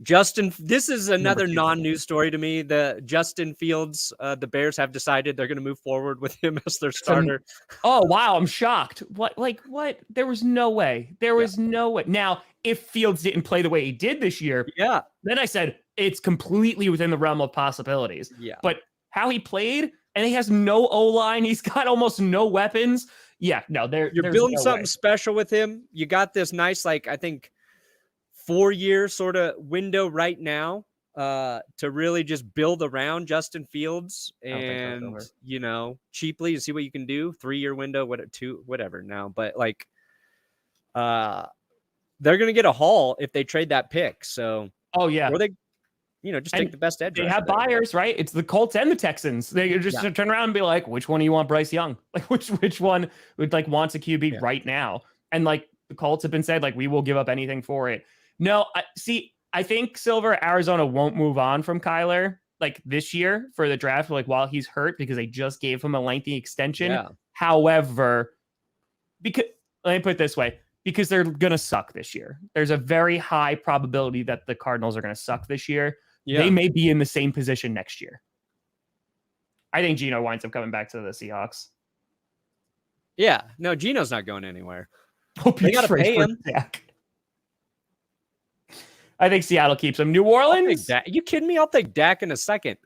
Justin, this is another non-news story to me. The Justin Fields, the Bears have decided they're going to move forward with him as their starter. Oh, wow. I'm shocked. What? There was no way. There was no way. Now, if Fields didn't play the way he did this year, then I said it's completely within the realm of possibilities. Yeah. But how he played, and he has no O-line, he's got almost no weapons. Yeah, no, you're building something special with him. You got this nice, I think, 4-year sort of window right now to really just build around Justin Fields and, cheaply to see what you can do. 3-year window, whatever now. But they're going to get a haul if they trade that pick. So, or they, just take the best edge. They have buyers, right? It's the Colts and the Texans. They just turn around and be like, which one do you want Bryce Young? Like, which one would wants a QB right now? And the Colts have been said, we will give up anything for it. No, I think Arizona won't move on from Kyler this year for the draft, while he's hurt, because they just gave him a lengthy extension. Yeah. However, let me put it this way, because they're going to suck this year. There's a very high probability that the Cardinals are going to suck this year. Yeah. They may be in the same position next year. I think Geno winds up coming back to the Seahawks. Yeah, no, Geno's not going anywhere. Hope they got to pay him. I think Seattle keeps him. New Orleans? Are you kidding me? I'll take Dak in a second.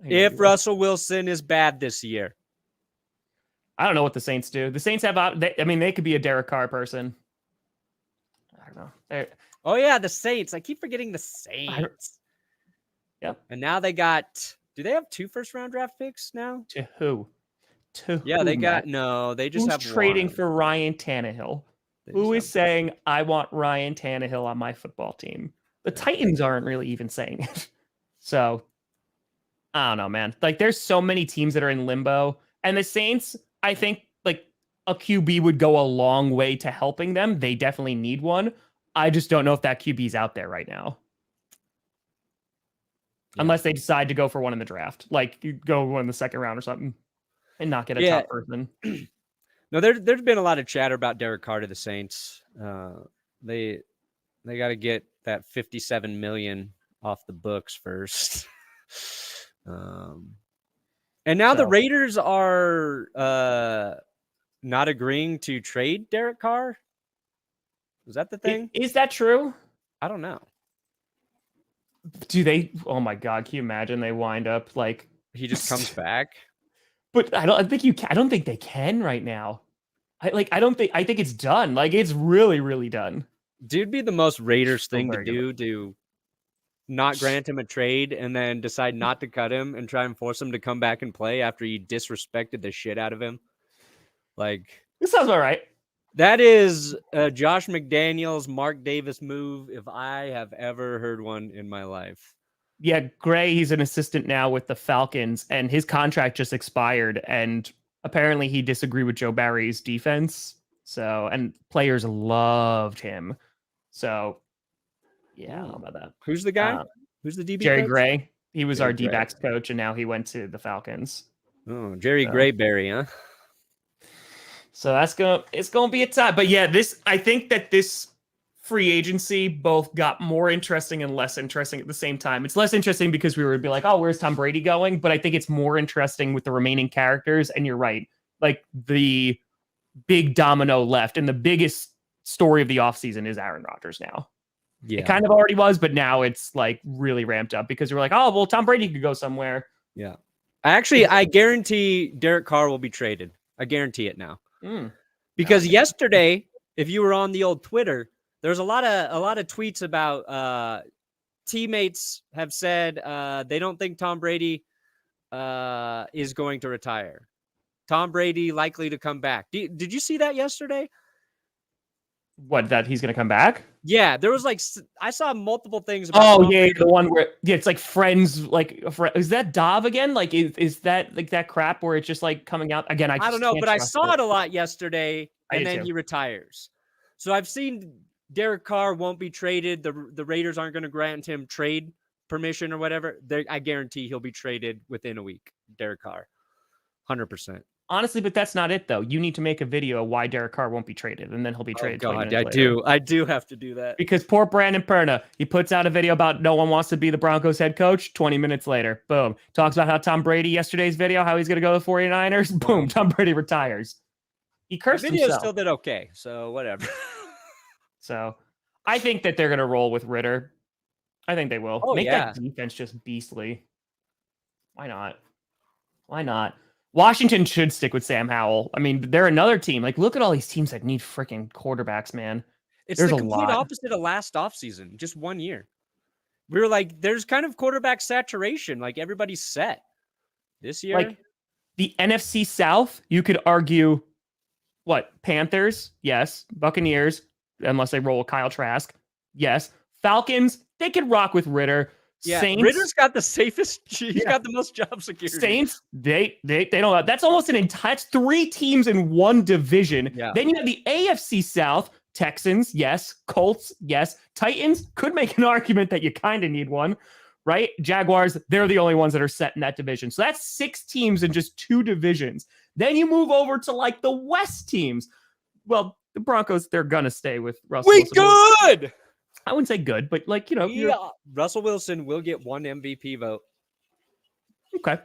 If Russell Wilson is bad this year. I don't know what the Saints do. The Saints they could be a Derek Carr person. I don't know. Oh, yeah, the Saints. I keep forgetting the Saints. Yep. And now they got, do they have 2 first-round draft picks now? To who? Yeah, they got, no, they just have trading for Ryan Tannehill. Who is saying, I want Ryan Tannehill on my football team? The Titans aren't really even saying it. So, I don't know, man. There's so many teams that are in limbo. And the Saints, I think, a QB would go a long way to helping them. They definitely need one. I just don't know if that QB is out there right now. Yeah. Unless they decide to go for one in the draft. You go one in the second round or something and not get a top person. No, there's been a lot of chatter about Derek Carr to the Saints. They got to get that $57 million off the books first. And now the Raiders are not agreeing to trade Derek Carr. Is that the thing? Is that true? I don't know. Do they? Oh my God! Can you imagine they wind up he just comes back? But I don't think they can right now. I think it's done. It's really, really done. Dude, be the most Raiders thing to do to not grant him a trade and then decide not to cut him and try and force him to come back and play after you disrespected the shit out of him. This sounds all right. That is Josh McDaniels, Mark Davis move if I have ever heard one in my life. Yeah, Gray, he's an assistant now with the Falcons, and his contract just expired, and apparently he disagreed with Joe Barry's defense. So, and players loved him. So, yeah, I don't know about that. Who's the guy? Who's the DB Jerry coach? Gray. He was our D-backs coach, and now he went to the Falcons. Oh, Jerry Grayberry, huh? So it's gonna be a tie. But yeah, I think that this free agency both got more interesting and less interesting at the same time. It's less interesting because we would be like, oh, where's Tom Brady going? But I think it's more interesting with the remaining characters. And you're right. The big domino left, and the biggest story of the offseason is Aaron Rodgers now. Yeah. It kind of already was, but now it's really ramped up because we're like, oh, well, Tom Brady could go somewhere. Yeah. I guarantee Derek Carr will be traded. I guarantee it now. Because yesterday, if you were on the old Twitter, there's a lot of tweets about teammates have said they don't think Tom Brady is going to retire. Tom Brady likely to come back. Did you see that yesterday? What, that he's going to come back? Yeah, there was like I saw multiple things about. Oh yeah, the one where it's like friends. Like, is that Dov again? Like, is that like that crap where it's just like coming out again? I don't know, but I saw it a lot yesterday, and then he retires. So I've seen Derek Carr won't be traded. The Raiders aren't going to grant him trade permission or whatever. I guarantee he'll be traded within a week. Derek Carr, 100%. Honestly, but that's not it though. You need to make a video why Derek Carr won't be traded, and then he'll be traded. Oh God, I do have to do that because poor Brandon Perna, he puts out a video about no one wants to be the Broncos head coach. 20 minutes later, boom, talks about how Tom Brady yesterday's video, how he's going to go to the 49ers. Boom, Tom Brady retires. He cursed himself. The video still did okay, so whatever. So I think that they're going to roll with Ritter. I think they will. Make that defense just beastly. Why not? Why not? Washington should stick with Sam Howell. I mean, they're another team. Like, look at all these teams that need freaking quarterbacks, man. There's the complete opposite of last offseason, just 1 year. We were like, there's kind of quarterback saturation. Like, everybody's set. This year? Like, the NFC South, you could argue, what? Panthers? Yes. Buccaneers, unless they roll Kyle Trask. Yes. Falcons, they could rock with Ritter. Yeah, Saints, Ritter's got the safest. He's got the most job security. Saints, they don't. That's almost an entire. That's 3 teams in one division. Yeah. Then you have the AFC South. Texans, yes. Colts, yes. Titans, could make an argument that you kind of need one, right? Jaguars, they're the only ones that are set in that division. So that's 6 teams in just 2 divisions. Then you move over to like the West teams. Well, the Broncos, they're gonna stay with Russell Wilson. Good. I wouldn't say good, but like, you know, Russell Wilson will get 1 MVP vote. Okay.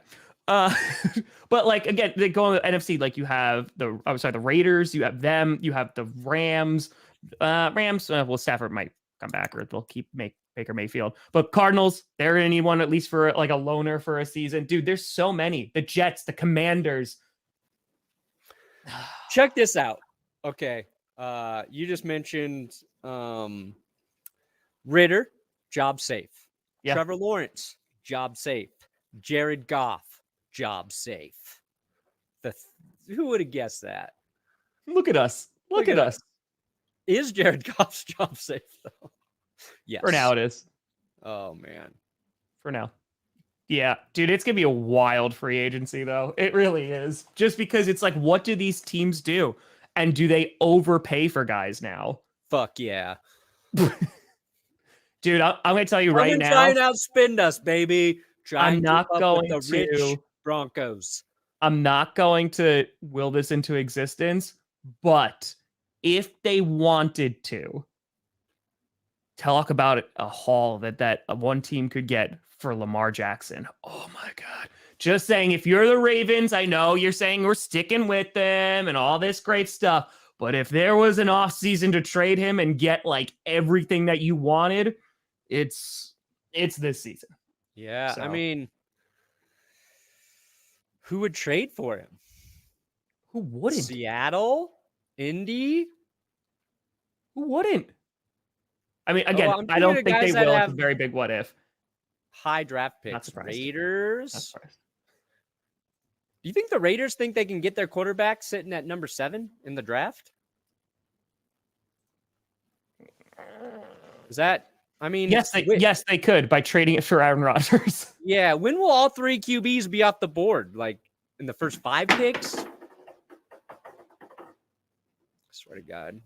But like, again, they go on the NFC, like you have the Raiders, you have them, you have the Rams. Well, Stafford might come back or they'll keep Baker Mayfield. But Cardinals, they're going to need one at least for like a loner for a season. Dude, there's so many. The Jets, the Commanders. Check this out. Okay. You just mentioned Ritter, job safe. Yeah. Trevor Lawrence, job safe. Jared Goff, job safe. Who would have guessed that? Look at us. Look at us. Is Jared Goff's job safe, though? Yes. For now, it is. Oh, man. For now. Yeah. Dude, it's going to be a wild free agency, though. It really is. Just because it's like, what do these teams do? And do they overpay for guys now? Fuck yeah. Dude, I'm going to tell you right now. Try and outspend us, baby. I'm not going to rich Broncos. I'm not going to will this into existence, but if they wanted to talk about it, a haul that one team could get for Lamar Jackson. Oh my God. Just saying, if you're the Ravens, I know you're saying we're sticking with them and all this great stuff, but if there was an offseason to trade him and get like everything that you wanted, it's this season. Yeah, so. I mean, who would trade for him? Who wouldn't? Seattle? Indy? Who wouldn't? I mean, again, I don't think they will. It's a very big what if. High draft picks. Not surprised. Raiders? Not surprised. Do you think the Raiders think they can get their quarterback sitting at number 7 in the draft? Is that... I mean, yes, they could by trading it for Aaron Rodgers. Yeah, when will all 3 QBs be off the board? Like in the first 5 picks? I swear to God.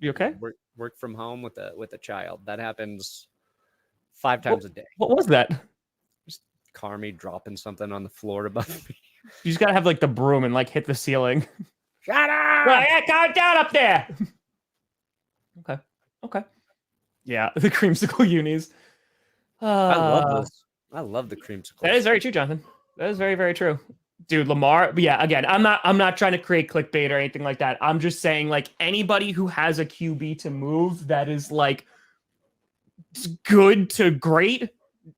You okay? Work from home with a child. That happens 5 times a day. What was that? Just Carmi dropping something on the floor above me. You just gotta have like the broom and like hit the ceiling. Shut up! Right, calm down up there. Okay. Yeah, the creamsicle unis. I love those. I love the creamsicle. That is very true, Jonathan. That is very, very true. Dude, Lamar, yeah, again, I'm not trying to create clickbait or anything like that. I'm just saying, like, anybody who has a QB to move that is like good to great,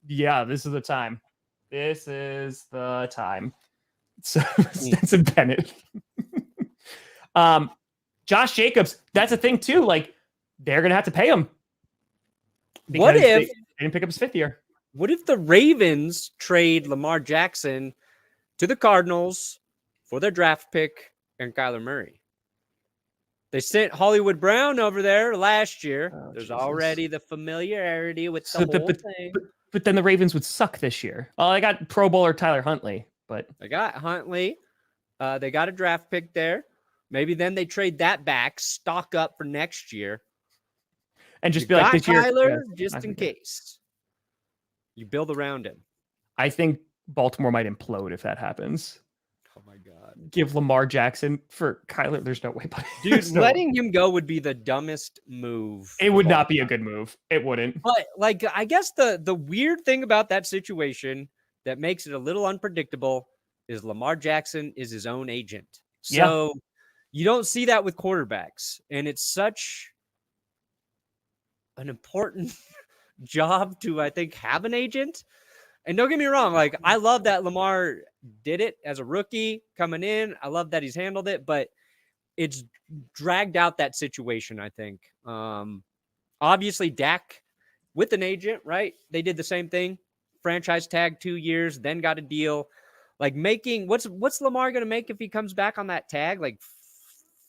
yeah, this is the time. This is the time. So Stetson Bennett. Josh Jacobs, that's a thing too. Like, they're gonna have to pay him. What if they didn't pick up his 5th year? What if the Ravens trade Lamar Jackson to the Cardinals for their draft pick and Kyler Murray? They sent Hollywood Brown over there last year. Oh, There's Jesus. already the familiarity with the whole thing. But then the Ravens would suck this year. Oh, I got Pro Bowler Tyler Huntley, but They got Huntley. They got a draft pick there. Maybe then they trade that back, stock up for next year, and just be like this year, Kyler, just in case. You build around him. I think Baltimore might implode if that happens. Oh my God. Give Lamar Jackson for Kyler. There's no way, buddy. Dude, letting him go would be the dumbest move. It would not be a good move. It wouldn't. But like, I guess the weird thing about that situation that makes it a little unpredictable is Lamar Jackson is his own agent. So you don't see that with quarterbacks. And it's such an important job to, I think, have an agent. And don't get me wrong, like, I love that Lamar did it as a rookie coming in. I love that he's handled it, but it's dragged out that situation, I think. Obviously, Dak with an agent, right? They did the same thing. Franchise tag 2 years, then got a deal. Like, making what's Lamar going to make if he comes back on that tag? Like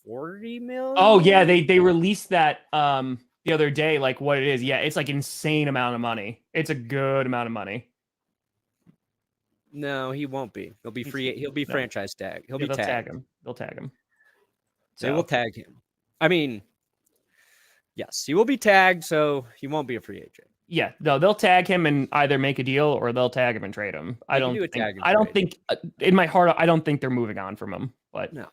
40 million? Oh yeah, they released that the other day, like what it is. Yeah, it's like insane amount of money. It's a good amount of money. No, he won't be. He'll be free. He'll be franchise tag. He'll be tagged. They'll tag him. They will tag him. I mean, yes, he will be tagged, so he won't be a free agent. Yeah, no, they'll tag him and either make a deal or they'll tag him and trade him. I don't think in my heart, I don't think they're moving on from him, but no,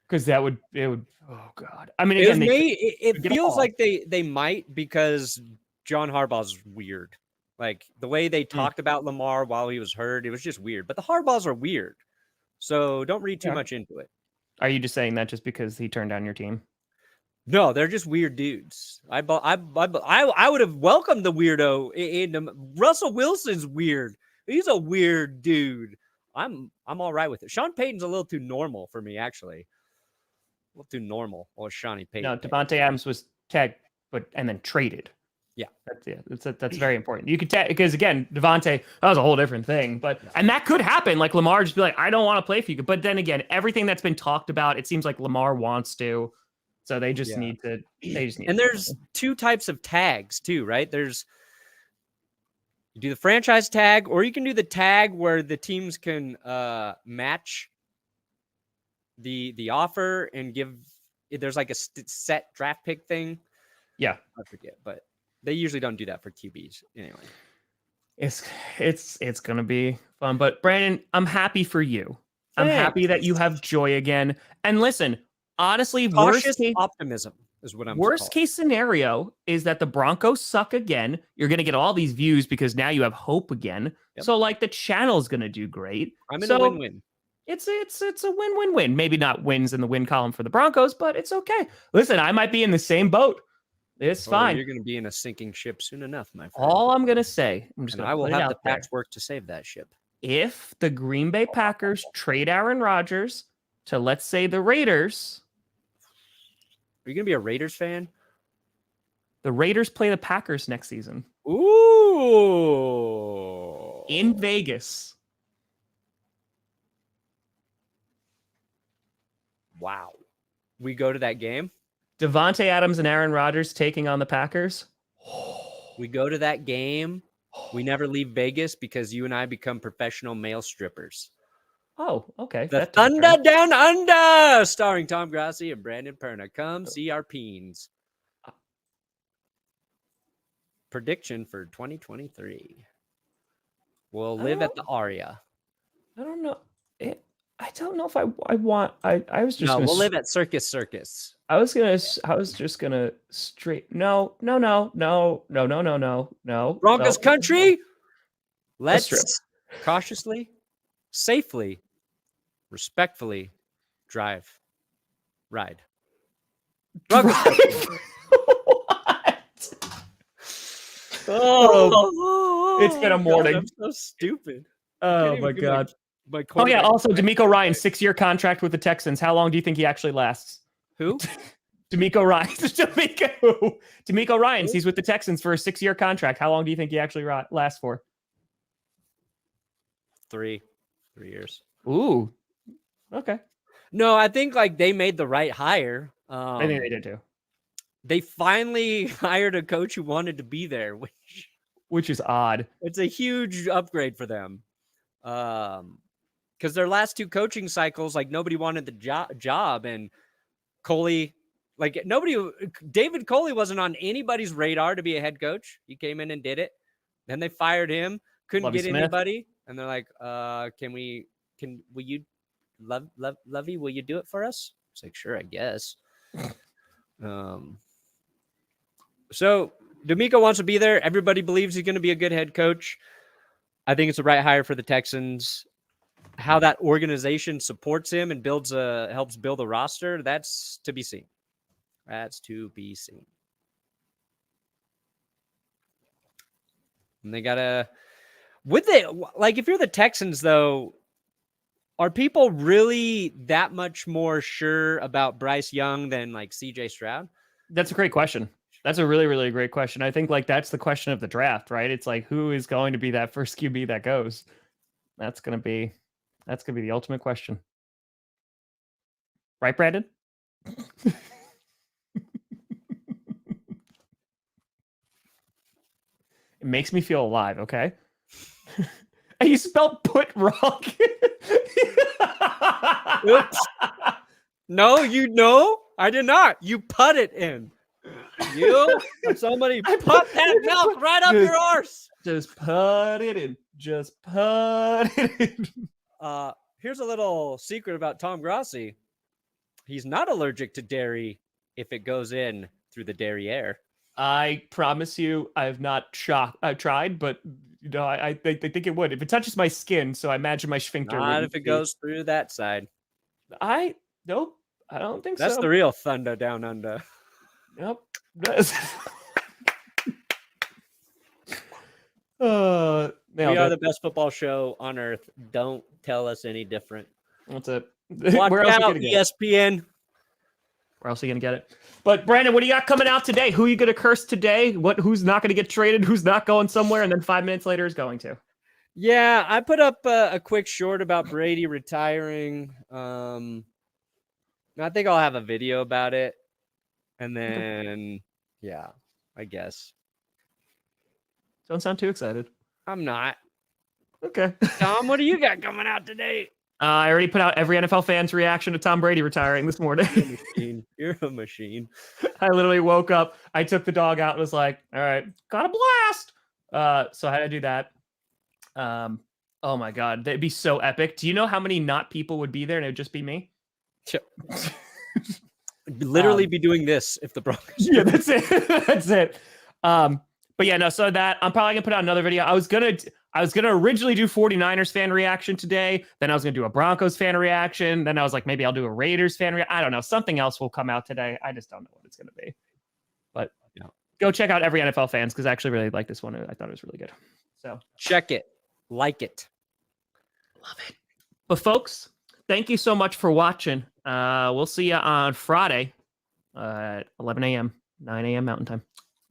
because it would. Oh God, I mean, again, it feels like they might, because John Harbaugh's weird. Like the way they talked about Lamar while he was hurt, it was just weird. But the Harbaughs are weird, so don't read too much into it. Are you just saying that just because he turned down your team? No, they're just weird dudes. I would have welcomed the weirdo. Russell Wilson's weird. He's a weird dude. I'm all right with it. Sean Payton's a little too normal for me, actually. A little too normal. Or Shawnee Payton. No, Devontae Adams was tagged, and then traded. Yeah, that's very important. You could because again, Devontae, that was a whole different thing. And that could happen. Like Lamar just be like, I don't want to play for you. But then again, everything that's been talked about, it seems like Lamar wants to. So they just need to. And there's two types of tags too, right? There's you do the franchise tag, or you can do the tag where the teams can match the offer and give. There's like a set draft pick thing. Yeah, I forget, but they usually don't do that for QBs anyway. It's gonna be fun. But Brandon, I'm happy for you. I'm happy that you have joy again. And listen, honestly, cautious optimism is what I'm. Worst case scenario is that the Broncos suck again. You're gonna get all these views because now you have hope again. Yep. So like the channel's gonna do great. I'm in a win-win. It's a win-win-win. Maybe not wins in the win column for the Broncos, but it's okay. Listen, I might be in the same boat. It's fine. You're going to be in a sinking ship soon enough, my friend. All I'm going to say, I will have the patchwork to save that ship. If the Green Bay Packers trade Aaron Rodgers to, let's say, the Raiders. Are you going to be a Raiders fan? The Raiders play the Packers next season. Ooh. In Vegas. Wow. We go to that game? Devontae Adams and Aaron Rodgers taking on the Packers. We go to that game. We never leave Vegas because you and I become professional male strippers. Oh, okay. The Thunder Down Under, starring Tom Grossi and Brandon Perna. Come see our peens. Prediction for 2023. We'll live at the Aria. I don't know. I don't know if I want. I was just. No, we'll live at Circus. I was just gonna straight. No. Broncos country. Let's cautiously, safely, respectfully ride. Broncos country. What? Oh, it's been a morning. God, I'm so stupid. Oh my God. Oh yeah. Also, D'Amico Ryan, 6-year contract with the Texans. How long do you think he actually lasts? Who? D'Amico Ryan. D'Amico Ryans. He's with the Texans for a 6-year contract. How long do you think he actually lasts for? 3 years. Ooh. Okay. No, I think like they made the right hire. I think they did too. They finally hired a coach who wanted to be there, which is odd. It's a huge upgrade for them. Because their last 2 coaching cycles, like nobody wanted the job, and Coley, like David Coley wasn't on anybody's radar to be a head coach. He came in and did it. Then they fired him. Couldn't get anybody, and they're like, will you, Lovey, will you do it for us? It's like, sure, I guess. So D'Amico wants to be there. Everybody believes he's going to be a good head coach. I think it's the right hire for the Texans. How that organization supports him and helps build a roster, that's to be seen. That's to be seen. And they gotta, if you're the Texans though, are people really that much more sure about Bryce Young than like CJ Stroud? That's a great question. That's a really, really great question. I think like that's the question of the draft, right? It's like, who is going to be that first QB that goes? That's gonna be the ultimate question. Right, Brandon? It makes me feel alive, okay? You spelled put wrong. Oops. No, I did not. You put it in. Somebody put that milk right up your arse. Just put it in. Just put it in. Here's a little secret about Tom Grossi. He's not allergic to dairy if it goes in through the derriere. I promise you, I've tried, but I think it would if it touches my skin. So I imagine my sphincter. Not if it goes through that side. Nope. I don't think That's so. That's the real thunder down under. Nope. We are the best football show on earth. Don't tell us any different. That's it. Where else out, ESPN. Where else are you gonna get it? But Brandon, what do you got coming out today? Who are you gonna curse today? Who's not gonna get traded? Who's not going somewhere? And then 5 minutes later is going to. Yeah, I put up a quick short about Brady retiring. I think I'll have a video about it, and then I guess. Don't sound too excited. I'm not. Okay. Tom, what do you got coming out today? I already put out every NFL fan's reaction to Tom Brady retiring this morning. You're a machine. I literally woke up. I took the dog out and was like, all right, got a blast. So I had to do that. Oh my God. That'd be so epic. Do you know how many not people would be there and it would just be me? Literally be doing this if the Broncos. Yeah, that's it. That's it. But yeah, no, so that I'm probably gonna put out another video. I was gonna originally do 49ers fan reaction today. Then I was gonna do a Broncos fan reaction. Then I was like, maybe I'll do a Raiders fan reaction. I don't know. Something else will come out today. I just don't know what it's gonna be. But go check out every NFL fans because I actually really like this one. I thought it was really good. So check it, like it, love it. But folks, thank you so much for watching. We'll see you on Friday at 11 a.m., 9 a.m. Mountain Time.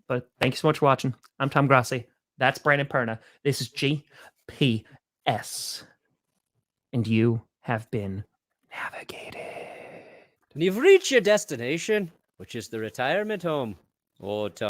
But thank you so much for watching. I'm Tom Grossi. That's Brandon Perna. This is GPS. And you have been navigated. And you've reached your destination, which is the retirement home. Oh, Tom.